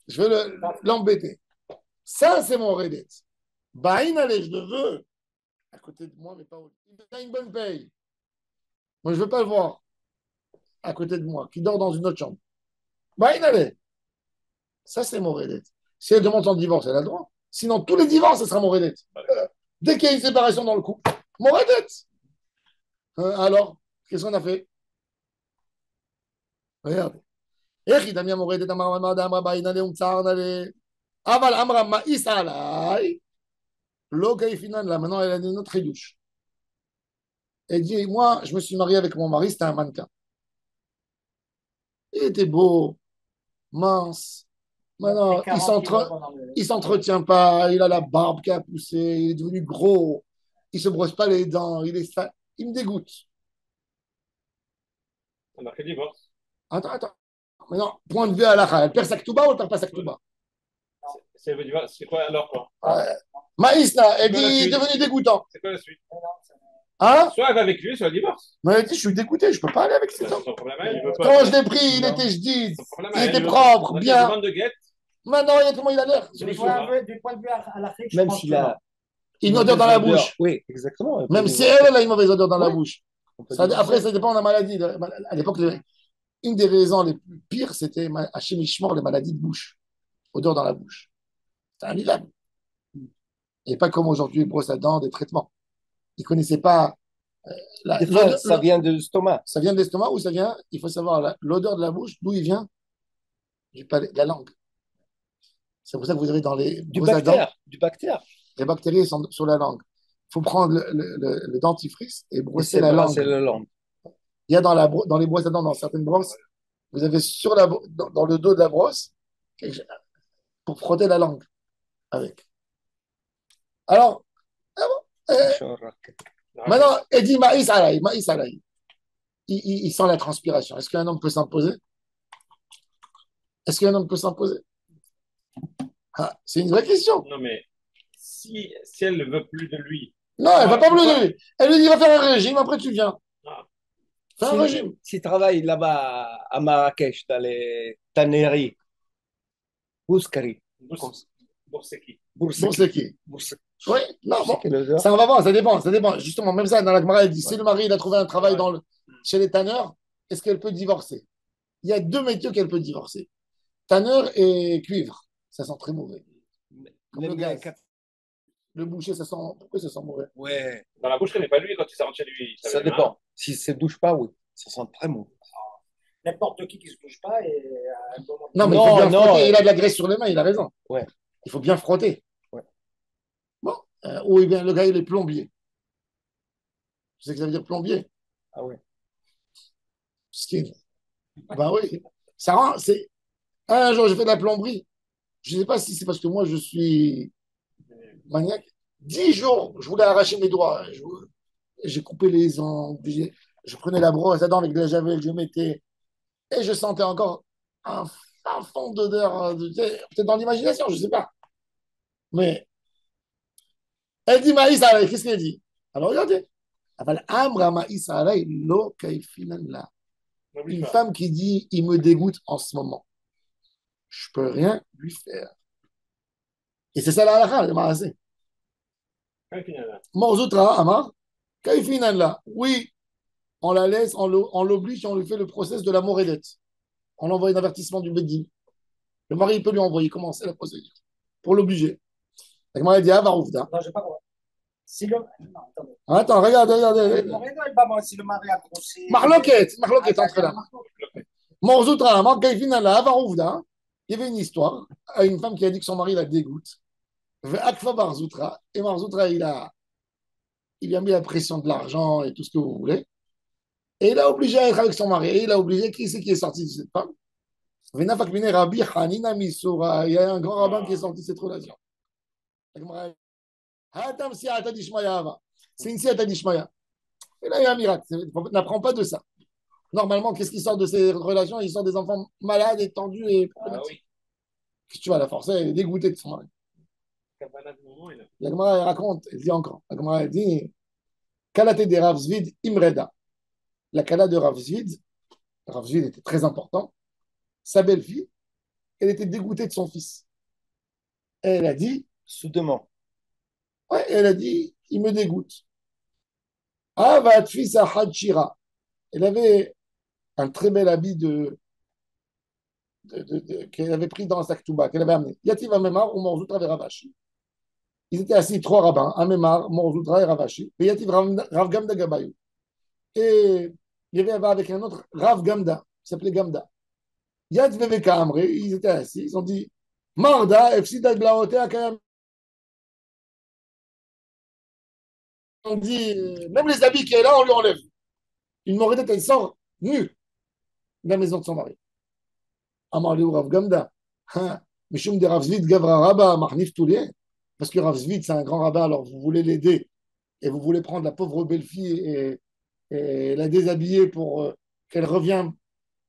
Speaker 1: Je veux l'embêter. Ça, c'est mon redet. Baïn allez, je le veux. À côté de moi, mais pas au. Il a une bonne paye. Moi, je ne veux pas le voir à côté de moi, qui dort dans une autre chambre. Baïn allez. Ça, c'est mon redet. Si elle demande son divorce, elle a le droit. Sinon, tous les divorces, ce sera mon redet. Dès qu'il y a une séparation dans le couple, mon redet. Alors, qu'est-ce qu'on a fait? Regardez. איך ידמיה מורדת אמר ממד אמרה בעינלה ומצערנלה אבל אמרה מאיס עליי לא כיפינן là maintenant elle a dit notre חידוש. Elle dit moi je me suis marié avec mon mari c'était un mannequin. Il était beau, mince. Maintenant il s'entretient pas, il a la barbe qui a poussé, il est devenu gros, il se brosse pas les dents, il me dégoûte.
Speaker 3: On a fait divorce.
Speaker 1: Attends. Maintenant, point de vue à la elle perd sa ketouba ou elle perd pas sa ketouba?
Speaker 3: C'est quoi alors quoi?
Speaker 1: Maïs, là, elle dit, il est devenu dégoûtant.
Speaker 3: C'est quoi la suite?
Speaker 1: Hein?
Speaker 3: Soit elle va avec lui, soit elle divorce.
Speaker 1: Mais elle dit, je suis dégoûté, je ne peux pas aller avec cet homme.
Speaker 3: Son problème, il veut pas.
Speaker 1: Quand je l'ai pris, il était, je dis, il était propre, bien. Maintenant, il y a comment il a l'air.
Speaker 4: Du point de vue à l'Afrique,
Speaker 2: Même s'il a
Speaker 1: une odeur dans la bouche.
Speaker 2: Oui, exactement.
Speaker 1: Même si elle a une mauvaise odeur dans la bouche. Après, ça dépend de la maladie. À l'époque, une des raisons les plus pires, c'était Hachem Ishmor, les maladies de bouche. Odeur dans la bouche. C'est invivable. Et pas comme aujourd'hui, brosse à dents, des traitements. Ils ne connaissaient pas.
Speaker 2: Des fois, ça vient de l'estomac.
Speaker 1: Ça vient de l'estomac ou ça vient, il faut savoir, l'odeur de la bouche, d'où il vient? Du palais, de la langue. C'est pour ça que vous avez dans les brosses à dents,
Speaker 2: du bactère.
Speaker 1: les bactéries sont sur la langue. Il faut prendre le dentifrice et brosser la langue. Il y a dans les brosses à dents, dans certaines brosses, vous avez dans le dos de la brosse pour frotter la langue avec. Alors, maintenant, elle dit Maïs Alaï. Il sent la transpiration. Est-ce qu'un homme peut s'imposer? Est-ce qu'un homme peut s'imposer? C'est une vraie question.
Speaker 3: Non, mais si elle ne veut plus de lui.
Speaker 1: Non, elle ne va pas plus de lui. Elle lui dit va faire un régime, après tu viens. Fais un régime.
Speaker 2: S'il travaille là-bas à Marrakech, dans les tanneries, Bouskari.
Speaker 3: Bourseki.
Speaker 1: Oui, non, bon. Ça, on va voir, ça dépend. Justement, même ça, dans la Gemara, elle dit si le mari il a trouvé un travail chez les tanneurs, est-ce qu'elle peut divorcer? Il y a deux métiers qu'elle peut divorcer tanneur et cuivre. Ça sent très mauvais. Comme le gaz. Le boucher, ça sent. Pourquoi ça sent mauvais?
Speaker 2: Ouais.
Speaker 3: Dans la boucherie, mais pas lui quand il s'arrange chez lui.
Speaker 2: Ça dépend. Si ça ne douche pas, oui. Ça sent très mauvais.
Speaker 4: N'importe qui ne se touche pas.
Speaker 1: Non, mais il faut bien frotter. Il a de la graisse sur les mains, il a raison.
Speaker 2: Ouais.
Speaker 1: Il faut bien frotter.
Speaker 2: Ouais.
Speaker 1: Bon. Ou bien le gars, il est plombier. Tu sais ce que ça veut dire plombier?
Speaker 2: Ah ouais.
Speaker 1: Skin. Ben oui. Ça rend. Un jour, j'ai fait de la plomberie. Je ne sais pas si c'est parce que moi, je suis maniaque. 10 jours, je voulais arracher mes doigts. J'ai coupé les ongles. Je prenais la brosse à dents avec de la javel, je mettais. Et je sentais encore un fond d'odeur. Peut-être dans l'imagination, je ne sais pas. Mais elle dit Maïs Alaï. Qu'est-ce qu'elle dit? Alors regardez. Amra Maïs Alaï, lo kaifinan la.
Speaker 3: On n'oublie
Speaker 1: Une
Speaker 3: pas.
Speaker 1: femme qui dit il me dégoûte en ce moment, je peux rien lui faire. Et c'est ça la halakha, le maasé.
Speaker 3: Quand finalement.
Speaker 1: Morzoutra, Amar, Kaifinan là. Oui, on la laisse, on l'oblige et on lui fait le process de la morédette. On envoie un avertissement du Beddin. Le mari, il peut lui envoyer. Comment c'est la procédure? Pour l'obliger. La Gemara dit, ah, Varoufda.
Speaker 4: Non, j'ai pas compris. Si le... Non, attendez.
Speaker 1: Attends, regarde, regarde.
Speaker 4: Moreno, il va moi, si le mari a grossi.
Speaker 1: Marloquette entre là. Morzoutra, Amar, Kaifinan là, Varoufda. Il y avait une histoire à une femme qui a dit que son mari la dégoûte. Akfa Barzoutra. Et Marzoutra, il a mis la pression de l'argent et tout ce que vous voulez. Et il a obligé à être avec son mari. Et il a obligé, qui c'est qui est sorti de cette femme? Rabbi Hanina Misura. Il y a un grand rabbin qui est sorti de cette relation. C'est une siata d'Ishmaya. Et là, il y a un miracle. N'apprends pas de ça. Normalement, qu'est-ce qui sort de ces relations? Il sort des enfants malades et tendus et
Speaker 3: Ah
Speaker 1: problématiques.
Speaker 3: oui.
Speaker 1: Qu'est-ce que tu vas la forcer? Elle est dégoûtée de son mari.
Speaker 3: Cabana de moment, il a.
Speaker 1: La Gemara, elle raconte, elle dit encore. La Gemara, elle dit Kalate de Rav Zvid Imreda. La Kala de Rav Zvid était très important. Sa belle-fille, elle était dégoûtée de son fils. Elle a dit,
Speaker 2: Soudement.
Speaker 1: ouais, elle a dit, il me dégoûte. Ah, va fils à Hachira. Elle avait un très bel habit qu'elle avait pris dans sa ketouba, qu'elle avait amené. Yativ Amemar ou Morzoutra et Ravashi. Ils étaient assis, trois rabbins, Amemar, Morzoutra et Ravashi. Et Yativ Rav Gamda Gabayou. Et il y avait avec un autre Rav Gamda, qui s'appelait Gamda. Yad Veveka Amre, ils étaient assis, ils ont dit Marda, Efsida Blaote Akayam. On dit, même les habits qu'elle a, on lui enlève. Une morédette, elle sort nue de la maison de son mari. Amar Liou Rav Gamda, Mishum de Rav Zvid Gavra Rabba, Mahnif Toulé, parce que Rav Zvid, c'est un grand rabbin, alors vous voulez l'aider et vous voulez prendre la pauvre belle-fille et la déshabiller pour qu'elle revienne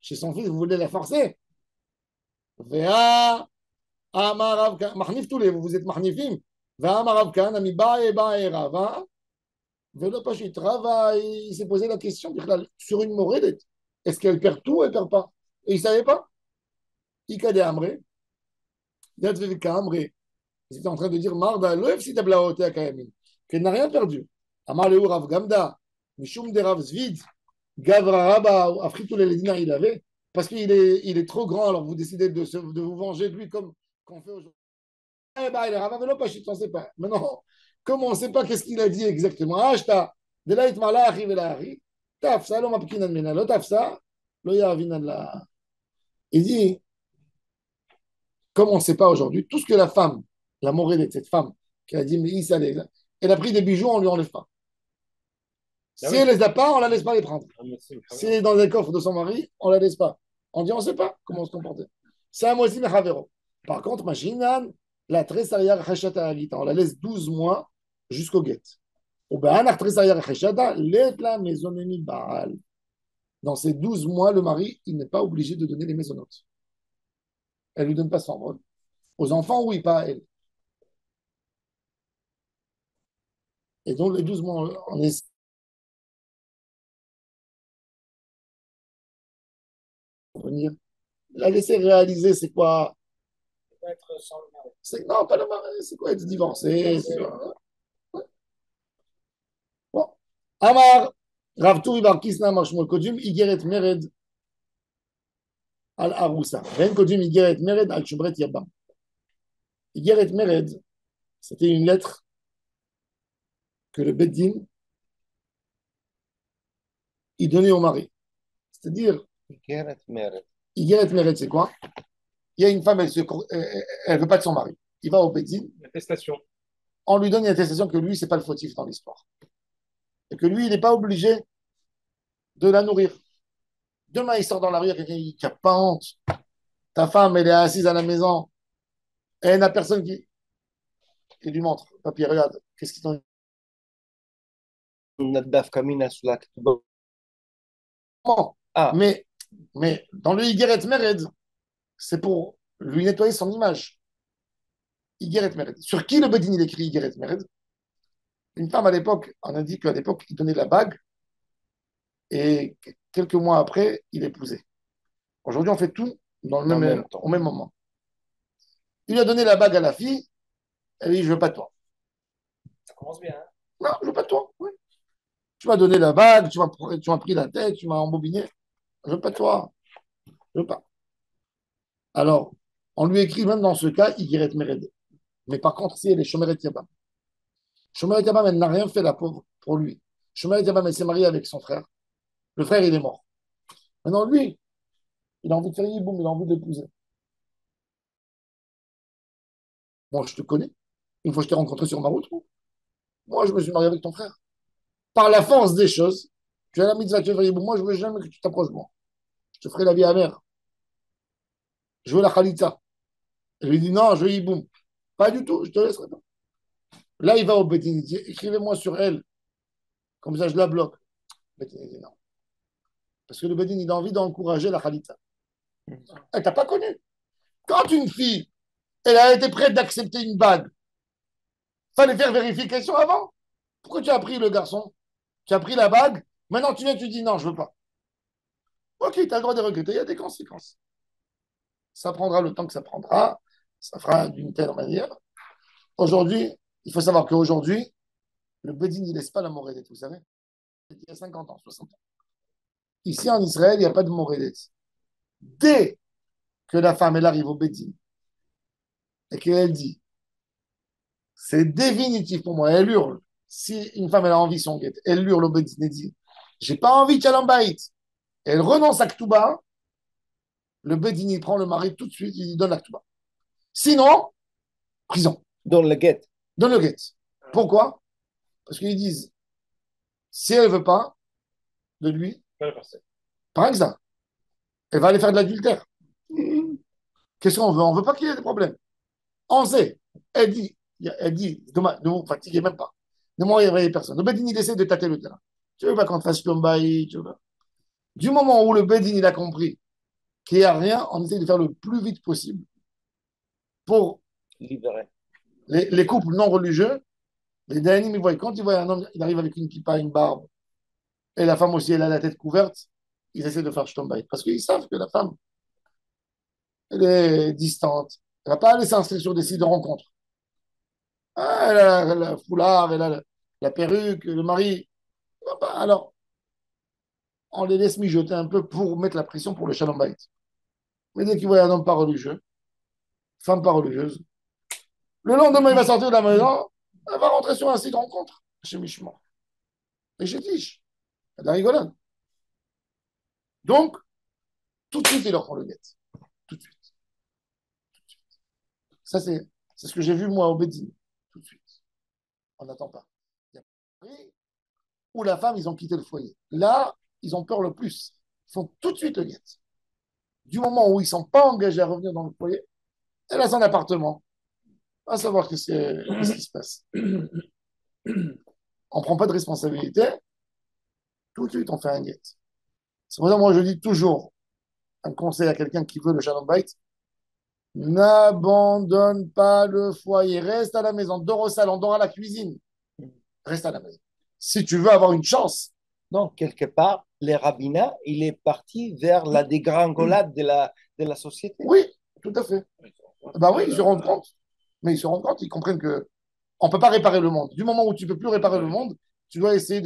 Speaker 1: chez son fils, vous voulez la forcer. Vea, Amar Rav Mahnif Toulé, vous êtes Mahnifim. Vea, Amar Rav Kan, Ami Bae Bae Rava. Velo Pashit Rava, il s'est posé la question sur une morédette. Est-ce qu'elle perd tout ou elle ne perd pas? Et il ne savait pas. Ikade Amre, Yadvevika Amre, ils étaient en train de dire Marda, l'oeuf si tablaote à Kayamin, qu'elle n'a rien perdu. Amar Leu Rav Gamda, Mishum de Rav Zvid, Gavra Rabba, Afritou les dinars, il avait, parce qu'il est trop grand, alors vous décidez de vous venger de lui comme qu'on fait aujourd'hui. Eh bien, il est Rava, Velo Pashit, on ne sait pas. Maintenant, comme on ne sait pas qu'est-ce qu'il a dit exactement, Ashta, de là, il m'a arrivé là, Tafsa, l'homme a pris nan mena, tafsa, lo yavinan la. Il dit, comme on ne sait pas aujourd'hui, tout ce que la femme, la morée de cette femme, qui a dit, mais il s'allait, elle a pris des bijoux, on ne lui enlève pas. Si elle ne les a pas, on ne la laisse pas les prendre. Si elle est dans les coffres de son mari, on ne la laisse pas. On dit, on ne sait pas comment se comporter. C'est un moisi mechavero. Par contre, machinan, la tressariya cheshata alita, on la laisse 12 mois jusqu'au guet. Ou bien, la tressariya cheshata, l'etla maisonemi baal. Dans ces 12 mois, le mari, il n'est pas obligé de donner les maisonnotes. Elle ne lui donne pas son rôle. Aux enfants, oui, pas à elle. Et donc, les 12 mois, on est venir la laisser réaliser c'est quoi
Speaker 4: Être sans le mari.
Speaker 1: non pas le mari c'est quoi être divorcé ouais. Bon Amar Rav Turi Bar Kisna Mar Shmuel Kodjum Igeret Mered al Arusa Ren Kodjum Igeret Mered al Shubret Yabam. Igeret Mered, c'était une lettre que le Beddin il donnait au mari, c'est-à-dire
Speaker 2: Igeret
Speaker 1: Mered, c'est quoi? Il y a une femme, elle veut pas de son mari. Il va au Beddin.
Speaker 3: Attestation.
Speaker 1: On lui donne une attestation que lui, c'est pas le fautif dans l'histoire. Et que lui, il n'est pas obligé de la nourrir. Demain, il sort dans la rue, il y a quelqu'un qui n'a pas honte. Ta femme, elle est assise à la maison. Et elle n'a personne qui lui montre. Papier, regarde, qu'est-ce qu'ils t'ont
Speaker 2: Nadaf Kamina sous la
Speaker 1: dit.
Speaker 2: Ah,
Speaker 1: Mais dans le Igeret Mered, c'est pour lui nettoyer son image. Igeret Mered. Sur qui le Bedin il écrit Igeret Mered? Une femme à l'époque, on a dit qu'à l'époque, il donnait la bague. Et quelques mois après, il épousait. Aujourd'hui, on fait tout dans le
Speaker 2: En
Speaker 1: même,
Speaker 2: même temps.
Speaker 1: au même moment. Il lui a donné la bague à la fille, elle lui dit, je veux pas de toi.
Speaker 4: Ça commence bien. Hein.
Speaker 1: Non, je veux pas de toi. Oui. Tu m'as donné la bague, tu m'as pris la tête, tu m'as embobiné. Je veux pas de toi. Je veux pas. Alors, on lui écrit même dans ce cas, Igeret Mered. Mais par contre, si elle est Shomeret Yabam. Shomeret Yabam, elle n'a rien fait, la pauvre, pour lui. Shomeret Yabam, elle s'est mariée avec son frère. Le frère, il est mort. Maintenant, lui, il a envie de faire Yiboum, il a envie de l'épouser. Bon, je te connais. Une fois que je t'ai rencontré sur ma route, moi, je me suis marié avec ton frère. Par la force des choses, tu as la mitzvah, tu veux faire Yiboum. Moi, je veux jamais que tu t'approches de moi. Je te ferai la vie amère. Je veux la Khalitza. Je lui dis non, je veux Yiboum. Pas du tout, je te laisserai pas. Là, il va au Betin, il dit écrivez-moi sur elle. Comme ça, je la bloque. Le Betin, il dit non. Parce que le Betin, il a envie d'encourager la Khalitza. Elle t'a pas connu. Quand une fille, elle a été prête d'accepter une bague, fallait faire vérification avant. Pourquoi tu as pris le garçon? Tu as pris la bague, maintenant tu viens, tu dis non, je veux pas. Ok, tu as le droit de regretter, il y a des conséquences. Ça prendra le temps que ça prendra, ça fera d'une telle manière. Aujourd'hui, il faut savoir qu'aujourd'hui, le Bedin, il ne laisse pas la Moredet, vous savez. Il y a 50 ans, 60 ans. Ici en Israël, il n'y a pas de Moredet. Dès que la femme, elle arrive au Bedin et qu'elle dit, c'est définitif pour moi, elle hurle. Si une femme, elle a envie son guette, elle hurle au Bedin et dit, j'ai pas envie de Shalom-Bayit. Elle renonce à Ketouba, le Bedin, il prend le mari tout de suite, il lui donne la Ketouba. Sinon, prison.
Speaker 2: Dans le guet.
Speaker 1: Donne le guette. Pourquoi? Parce qu'ils disent, si elle ne veut pas de lui,
Speaker 3: Pas le passer.
Speaker 1: par exemple, elle va aller faire de l'adultère. Qu'est-ce qu'on veut? On ne veut pas qu'il y ait des problèmes. On sait. Elle dit, ne vous fatiguez même pas. Ne m'envoyez personne. Le Bedin, il essaie de tâter le terrain. Tu veux pas qu'on te fasse tomber, tu veux pas. Du moment où le Bedin, il a compris qu'il n'y a rien, on essaie de faire le plus vite possible pour
Speaker 2: Libéré.
Speaker 1: les couples non religieux. Les Dayanim, ils voient, quand ils voient un homme, il arrive avec une kippa, une barbe, et la femme aussi, elle a la tête couverte, ils essaient de faire shtombaï. Parce qu'ils savent que la femme, elle est distante. Elle ne va pas aller s'inscrire sur des sites de rencontres. Ah, elle a le foulard, elle a la perruque, le mari. Alors, on les laisse mijoter un peu pour mettre la pression pour le shalom bayit. Mais dès qu'ils voient un homme pas religieux, femme pas religieuse, le lendemain, il va sortir de la maison, elle va rentrer sur un site de rencontre chez Mishma. Et chez Tish. Il y a de la rigolade. Donc, tout de suite, ils leur font le guet. Tout de suite. Ça, c'est ce que j'ai vu, moi, au Bédine. Tout de suite. On n'attend pas. Ou la femme, ils ont quitté le foyer. Là, ils ont peur le plus. Ils font tout de suite le guet. Du moment où ils ne sont pas engagés à revenir dans le foyer, elle a son appartement. On va savoir qu'est-ce qui se passe. On ne prend pas de responsabilité. Tout de suite, on fait un guet. C'est pour ça que moi, je dis toujours un conseil à quelqu'un qui veut le shalom bayit. N'abandonne pas le foyer. Reste à la maison. Dors au salon, dors à la cuisine. Reste à la maison. Si tu veux avoir une chance.
Speaker 2: Donc, quelque part, les rabbinats, il est parti vers la dégringolade de la société.
Speaker 1: Oui, tout à fait. Ben oui, ils se rendent compte. Mais ils se rendent compte, ils comprennent que on ne peut pas réparer le monde. Du moment où tu ne peux plus réparer le monde, tu dois essayer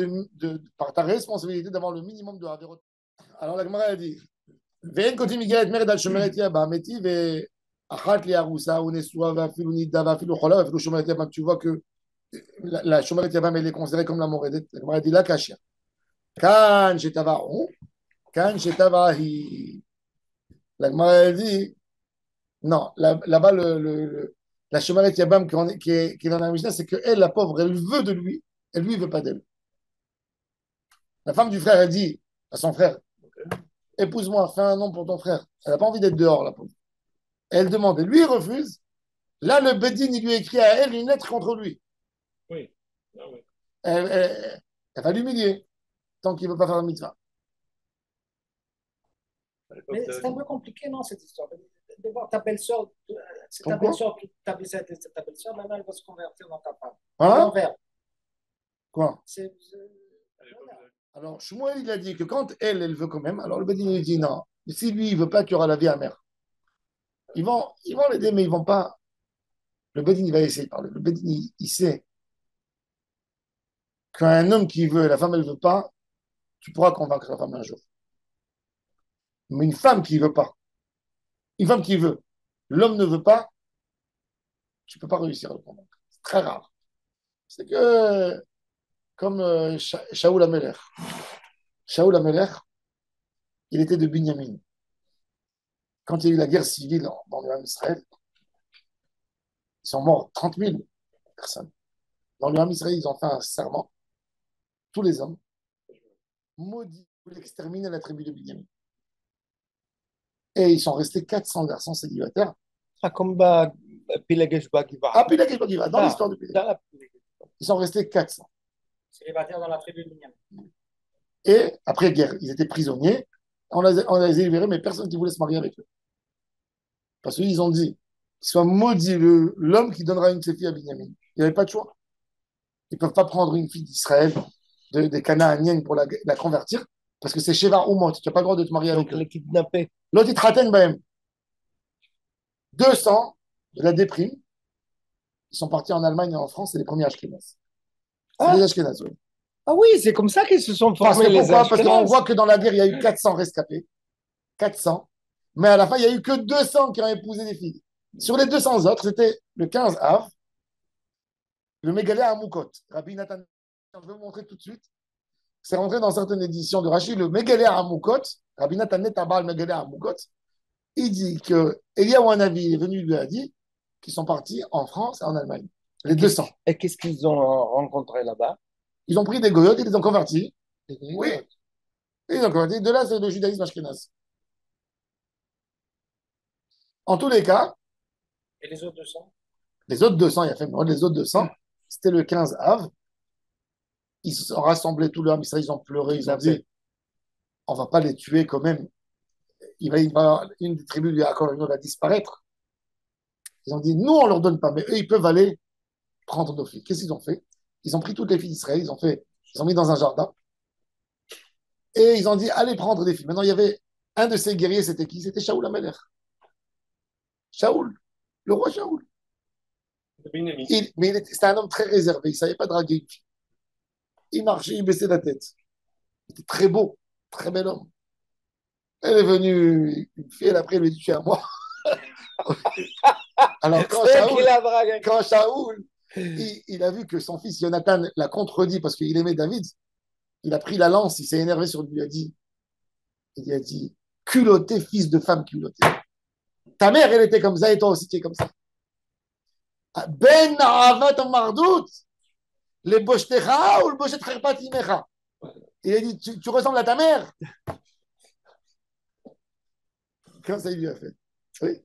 Speaker 1: par ta responsabilité d'avoir le minimum de Haverot. Alors la Gemara a dit ואין כותבים איגרת מרד על שומרת יבם, מתי ואחת לארוסה ונשואה ואפילו נידה ואפילו חולה ואפילו שומרת יבם. Tu vois que la שומרת יבם elle est considérée comme la מורדת. la Gemara a dit la קשיא. כאן שטבעו, כאן שטבעה היא. La Gemara a dit non, là-bas la Shomeret Yabam qui est dans la Mishnah, c'est qu'elle, la pauvre, elle veut de lui, et lui, il ne veut pas d'elle. La femme du frère, elle dit à son frère, épouse-moi, fais un nom pour ton frère. Elle n'a pas envie d'être dehors, la pauvre. Elle demande, et lui, il refuse. Là, le Bedin, il lui écrit à elle une lettre contre lui.
Speaker 3: Oui. Ah, oui.
Speaker 1: Elle va l'humilier, tant qu'il ne veut pas faire la mitzvah.
Speaker 4: Mais c'est un peu compliqué, non, cette histoire. De voir ta belle-sœur, c'est ta
Speaker 1: Pourquoi?
Speaker 4: belle-sœur, ta belle-sœur, maintenant elle va se convertir dans ta femme.
Speaker 1: Hein?
Speaker 4: L'envers.
Speaker 1: Quoi?
Speaker 4: C'est,
Speaker 3: À l'époque,
Speaker 1: Alors, Shmuel, il a dit que quand elle veut quand même, alors le Bedin lui dit non. Si lui, il veut pas qu'il y aura la vie amère, ils vont l'aider, mais ils vont pas. Le Bedin, il va essayer de parler. Le Bedin, il sait qu'un homme qui veut et la femme, elle veut pas, tu pourras convaincre la femme un jour. Mais une femme qui veut pas, une femme qui veut, l'homme ne veut pas, tu peux pas réussir à le convaincre. C'est très rare. C'est que, comme Shaoul Amelech. Shaoul Amelech, il était de Binyamin. Quand il y a eu la guerre civile dans le Ham Israël, ils sont morts 30 000 personnes. Dans le Ham Israël, ils ont fait un serment, tous les hommes, maudits pour exterminer la tribu de Binyamin. Et ils sont restés 400 garçons célibataires.
Speaker 2: Ah, comme Pilagesh Bagiva.
Speaker 1: Ah, Pilagesh Bagiva, dans l'histoire de Pilagesh.
Speaker 2: Dans la-
Speaker 1: Ils sont restés 400.
Speaker 4: Célibataire dans la tribu de Binyamin.
Speaker 1: Et après guerre, ils étaient prisonniers. On les a libérés, mais personne ne voulait se marier avec eux. Parce qu'ils ont dit qu'il soit maudit l'homme qui donnera une de ses filles à Binyamin. Il n'y avait pas de choix. Ils ne peuvent pas prendre une fille d'Israël, des Canaaniennes, pour la convertir, parce que c'est Sheva ou Mot. Tu n'as pas le droit de te marier
Speaker 2: Donc,
Speaker 1: avec eux.
Speaker 2: les kidnappés.
Speaker 1: L'autre, il te ratène, ben, 200 de la déprime. Ils sont partis en Allemagne et en France, c'est les premiers Ashkénazes. C'est
Speaker 2: Ah,
Speaker 1: les Ashkénazes, oui.
Speaker 2: ah oui, c'est comme ça qu'ils se sont
Speaker 1: Parce
Speaker 2: formés,
Speaker 1: que
Speaker 2: les
Speaker 1: pourquoi? Parce qu'on
Speaker 2: Ashkénazes.
Speaker 1: voit que dans la guerre, il y a eu 400 rescapés. 400. Mais à la fin, il n'y a eu que 200 qui ont épousé des filles. Sur les 200 autres, c'était le 15 Av, le Mégalé à Moukot. Rabbi Nathan, je vais vous montrer tout de suite. C'est rentré dans certaines éditions de Rachid, le Mégalé à Moukot. Rabbi Nathan Netabal, le Mégalé à Moukot. Il dit que Eliyahu Hanavi est venu, il lui a dit qu'ils sont partis en France et en Allemagne. Les 200.
Speaker 2: Et qu'est-ce qu'ils ont rencontré là-bas?
Speaker 1: Ils ont pris des goyotes, ils les ont convertis.
Speaker 2: Des
Speaker 1: Oui.
Speaker 2: griottes.
Speaker 1: Et ils ont convertis. De là, c'est le judaïsme ashkénaze. En tous les cas,
Speaker 4: Et les autres 200?
Speaker 1: les autres 200, il a fait les autres 200, c'était le 15 Av. Ils se sont rassemblés tout leur Israël, ils ont pleuré, ils ont dit on va pas les tuer quand même. Une des tribus de Yaakov va disparaître. Ils ont dit nous, on leur donne pas, mais eux, ils peuvent aller prendre nos filles. Qu'est-ce qu'ils ont fait? Ils ont pris toutes les filles d'Israël, ils ont mis dans un jardin et ils ont dit allez prendre des filles. Maintenant, il y avait un de ces guerriers, c'était qui? C'était Shaoul Amelech. Shaoul, le roi Shaoul.
Speaker 3: De Binyamin.
Speaker 1: C'était un homme très réservé, il ne savait pas draguer une fille. Il marchait, il baissait la tête. Il était très beau, très bel homme. Elle est venue, une fille, elle après, elle lui dit tu es à moi. Alors,
Speaker 2: C'est qui la drague?
Speaker 1: quand Shaoul, il a vu que son fils Jonathan l'a contredit parce qu'il aimait David, il a pris la lance, il s'est énervé sur lui, il a dit, culotté, fils de femme culotté. Ta mère, elle était comme ça et toi aussi tu es comme ça. Ben avat mardout, les boshtecha ou le boshet kherpat imecha. Il a dit, tu ressembles à ta mère. Comme ça, il lui a fait. Oui.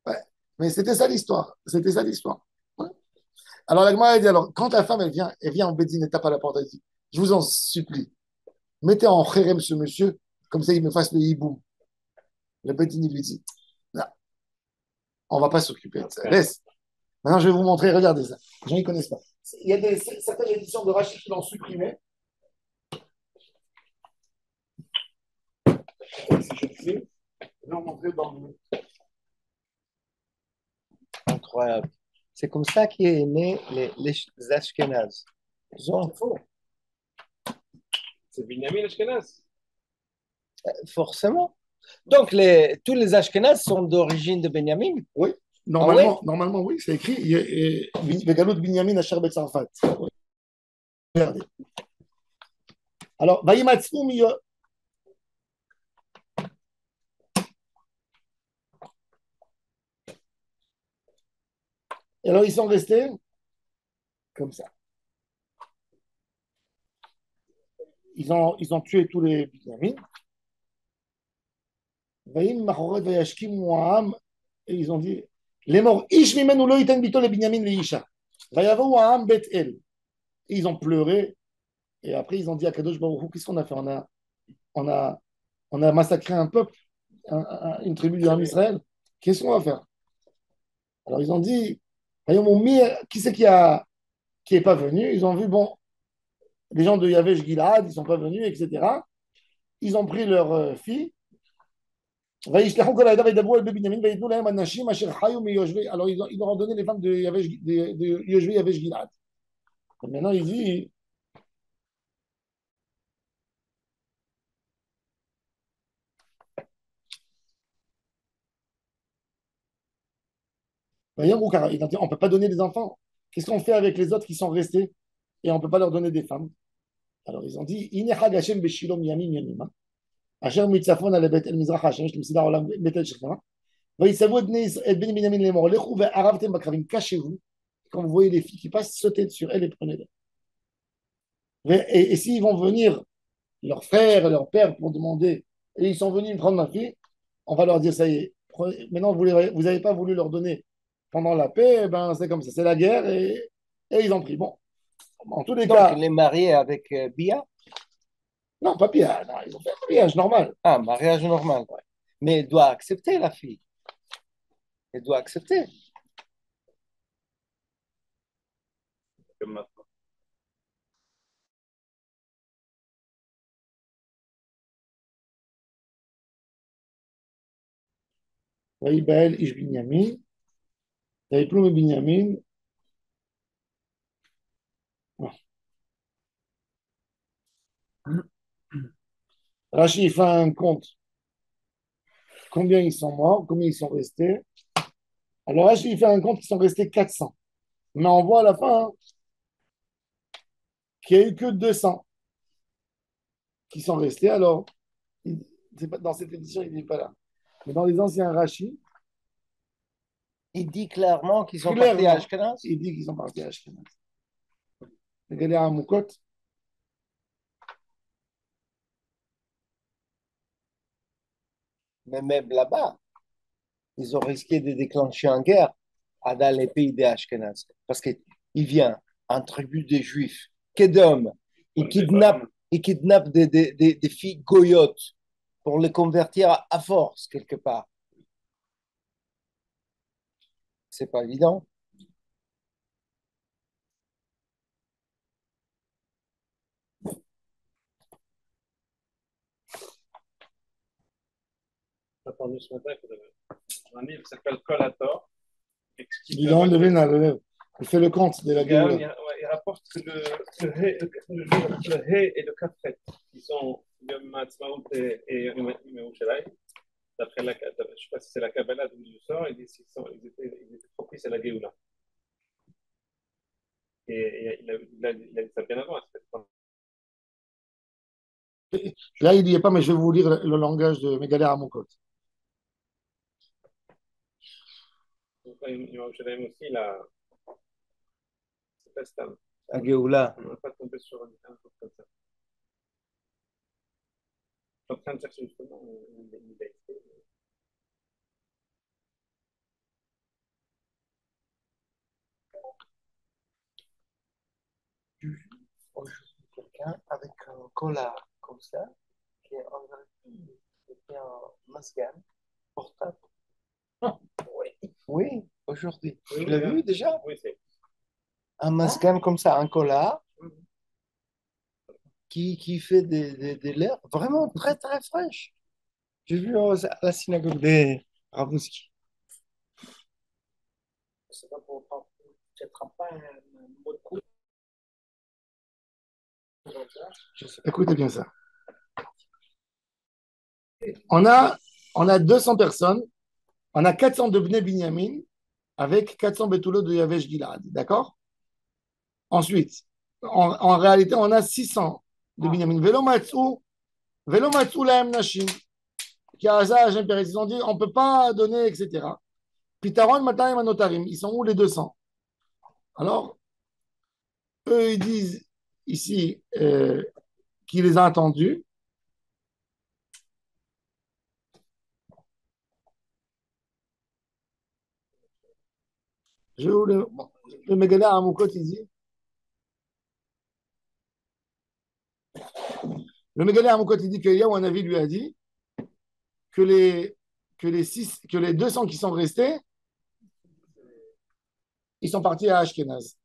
Speaker 1: Ouais. Mais c'était ça l'histoire. C'était ça l'histoire. Ouais. Alors, la Gemara a dit, alors, quand la femme, elle vient en bédine et tape à la porte, elle dit, je vous en supplie, mettez en khérem ce monsieur, comme ça, il me fasse le hiboum. Le bédine, il lui dit, non, on ne va pas s'occuper de ça. Laisse. Maintenant, je vais vous montrer, regardez ça. Les gens, ils ne connaissent pas. Il y a certaines éditions de Rachid qui l'ont supprimé. Je vais vous montrer dans le...
Speaker 2: Incroyable. C'est comme ça qu'est né les Ashkénazes. Ils ont-
Speaker 4: C'est faux.
Speaker 3: C'est Binyamin Ashkenaz.
Speaker 2: Forcément. Donc, tous les Ashkénazes sont d'origine de Benjamin.
Speaker 1: Oui, normalement, oui, c'est écrit. Vegalut Binyamin Asher Betzarfat. Regardez. Alors, Vayimatzum, et alors, ils sont restés comme ça. Ils ont tué tous les Binyamin. Vayim Machoret Vayashkim Moam, et ils ont dit les morts, Ish Mimenu Lo Iten Bito le Binyamin le Isha. Vayavo Am Bet El. Et ils ont pleuré. Et après, ils ont dit à Kadosh Baruch Hu, qu'est-ce qu'on a fait? On a, on a massacré un peuple, une tribu du Ham Israël. Qu'est-ce qu'on va faire? Alors, ils ont dit, voyons, qui c'est qui est pas venu? Ils ont vu, bon, les gens de Yavesh Gilad, ils ne sont pas venus, etc. Ils ont pris leur fille. Alors, ils leur ont donné les femmes de Yoshvi Yavesh Gilad. Maintenant, il dit, voyons, on ne peut pas donner des enfants. Qu'est-ce qu'on fait avec les autres qui sont restés et on ne peut pas leur donner des femmes? Alors, ils ont dit, Asher mitzafon al bet el mizrach Hashem, shlemsida olam bet el shechna. Vaïsavou et Beni Binyamin les morts. Lechou ve aravtem bakravim. Cachez-vous. Quand vous voyez les filles qui passent, sautez sur elles et prenez-les. Et s'ils vont venir, leur frère et leur père, pour demander, et ils sont venus prendre ma fille, on va leur dire, ça y est, maintenant vous n'avez pas voulu leur donner pendant la paix, eh ben c'est comme ça, c'est la guerre, et ils ont pris. Bon, en tous les
Speaker 2: Donc,
Speaker 1: cas,
Speaker 2: il est marié avec Bia.
Speaker 1: non, pas pire, non, ils ont fait un mariage normal.
Speaker 2: Ah, mariage normal. Ouais. Mais elle doit accepter la fille. Elle doit accepter.
Speaker 3: Comme maintenant.
Speaker 1: Vaïbaël Ish Binyamin, Vaïploum et Binyamin. Rachid fait un compte. Combien ils sont morts, combien ils sont restés. Alors Rachid il fait un compte, ils sont restés 400. Mais on voit à la fin hein, qu'il n'y a eu que 200 qui sont restés. Alors, dans cette édition, il n'est pas là. Mais dans les anciens Rachid,
Speaker 2: Il dit clairement qu'ils sont partis à Ashkenaz.
Speaker 1: il dit qu'ils sont partis à Ashkenaz. Regardez à Moukot.
Speaker 2: Mais même là-bas, ils ont risqué de déclencher une guerre dans les pays des Ashkenaz. Parce qu'il vient un tribu des Juifs, Kedom, il kidnappe des filles goyotes pour les convertir à force, quelque part. C'est pas évident.
Speaker 3: J'ai entendu ce matin un livre qui s'appelle Collator.
Speaker 1: Il en devine à l'élève. Il fait le compte de la guerre.
Speaker 3: Il rapporte que le Hé et le Kafret, qui sont Yom Ha'atzmaut et Yom Yerushalayim, d'après je ne sais pas si c'est la Kabbalah d'où il sort, ils étaient propices à la Géoula. Et il a dit ça bien avant.
Speaker 1: Là, il n'y est pas, mais je vais vous lire le langage de Megaler à Moukot.
Speaker 3: Yom Yerushalayim aussi, c'est pas stable.
Speaker 2: À Géoula.
Speaker 3: On n'a pas tombé sur un truc comme ça. Je suis en train de chercher justement une idée.
Speaker 2: Aujourd'hui, quelqu'un avec un collar comme ça, qui est en fait un masgan portable. Oui, aujourd'hui. Tu l'as vu déjà?
Speaker 3: Oui, c'est.
Speaker 2: Un masgan comme ça, un collar qui fait des l'air vraiment très très fraîche. J'ai vu à la synagogue des Ravouski.
Speaker 4: C'est pas pour peut-être pas un mot de coup.
Speaker 1: Écoutez bien ça. On a 200 personnes, on a 400 de Bnei Binyamin avec 400 Betulot de Yavesh Gilad. D'accord? Ensuite, en réalité, on a 600 de Binyamin. Velo Matsou Lahem Nashim. Qui a ça, ils ont dit, on ne peut pas donner, etc. Pitaron Matayim Anotarim. Ils sont où les 200? Alors, eux, ils disent ici qu'il les a entendus. Le Megaler à Moukot, il dit. Le Megaler à Moukot, il dit que Yahweh lui a dit que les 200 qui sont restés, ils sont partis à Ashkenaz.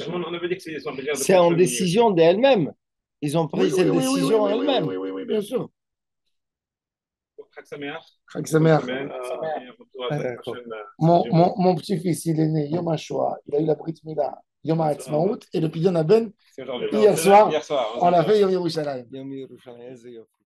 Speaker 3: On avait dit qu'ils sont obligés de
Speaker 2: C'est en
Speaker 3: 4 minutes.
Speaker 2: décision d'elles-mêmes. Ils ont pris cette décision
Speaker 1: oui,
Speaker 2: elles-mêmes.
Speaker 1: oui, bien sûr.
Speaker 3: Chag Sameach.
Speaker 1: Chag Sameach.
Speaker 3: Bonne semaine, et on se retrouve la semaine
Speaker 2: D'accord.
Speaker 3: prochaine.
Speaker 1: Mon petit-fils, il est né Yom HaShoah, il a eu la Brit Mila, Yom HaAtzmaut, et le Pidyon Aben,
Speaker 3: C'est aujourd'hui.
Speaker 1: hier soir,
Speaker 3: Hier soir.
Speaker 1: on l'a fait Yom Yerushalayim.
Speaker 2: Yom Yerushalayim, איזה יופי.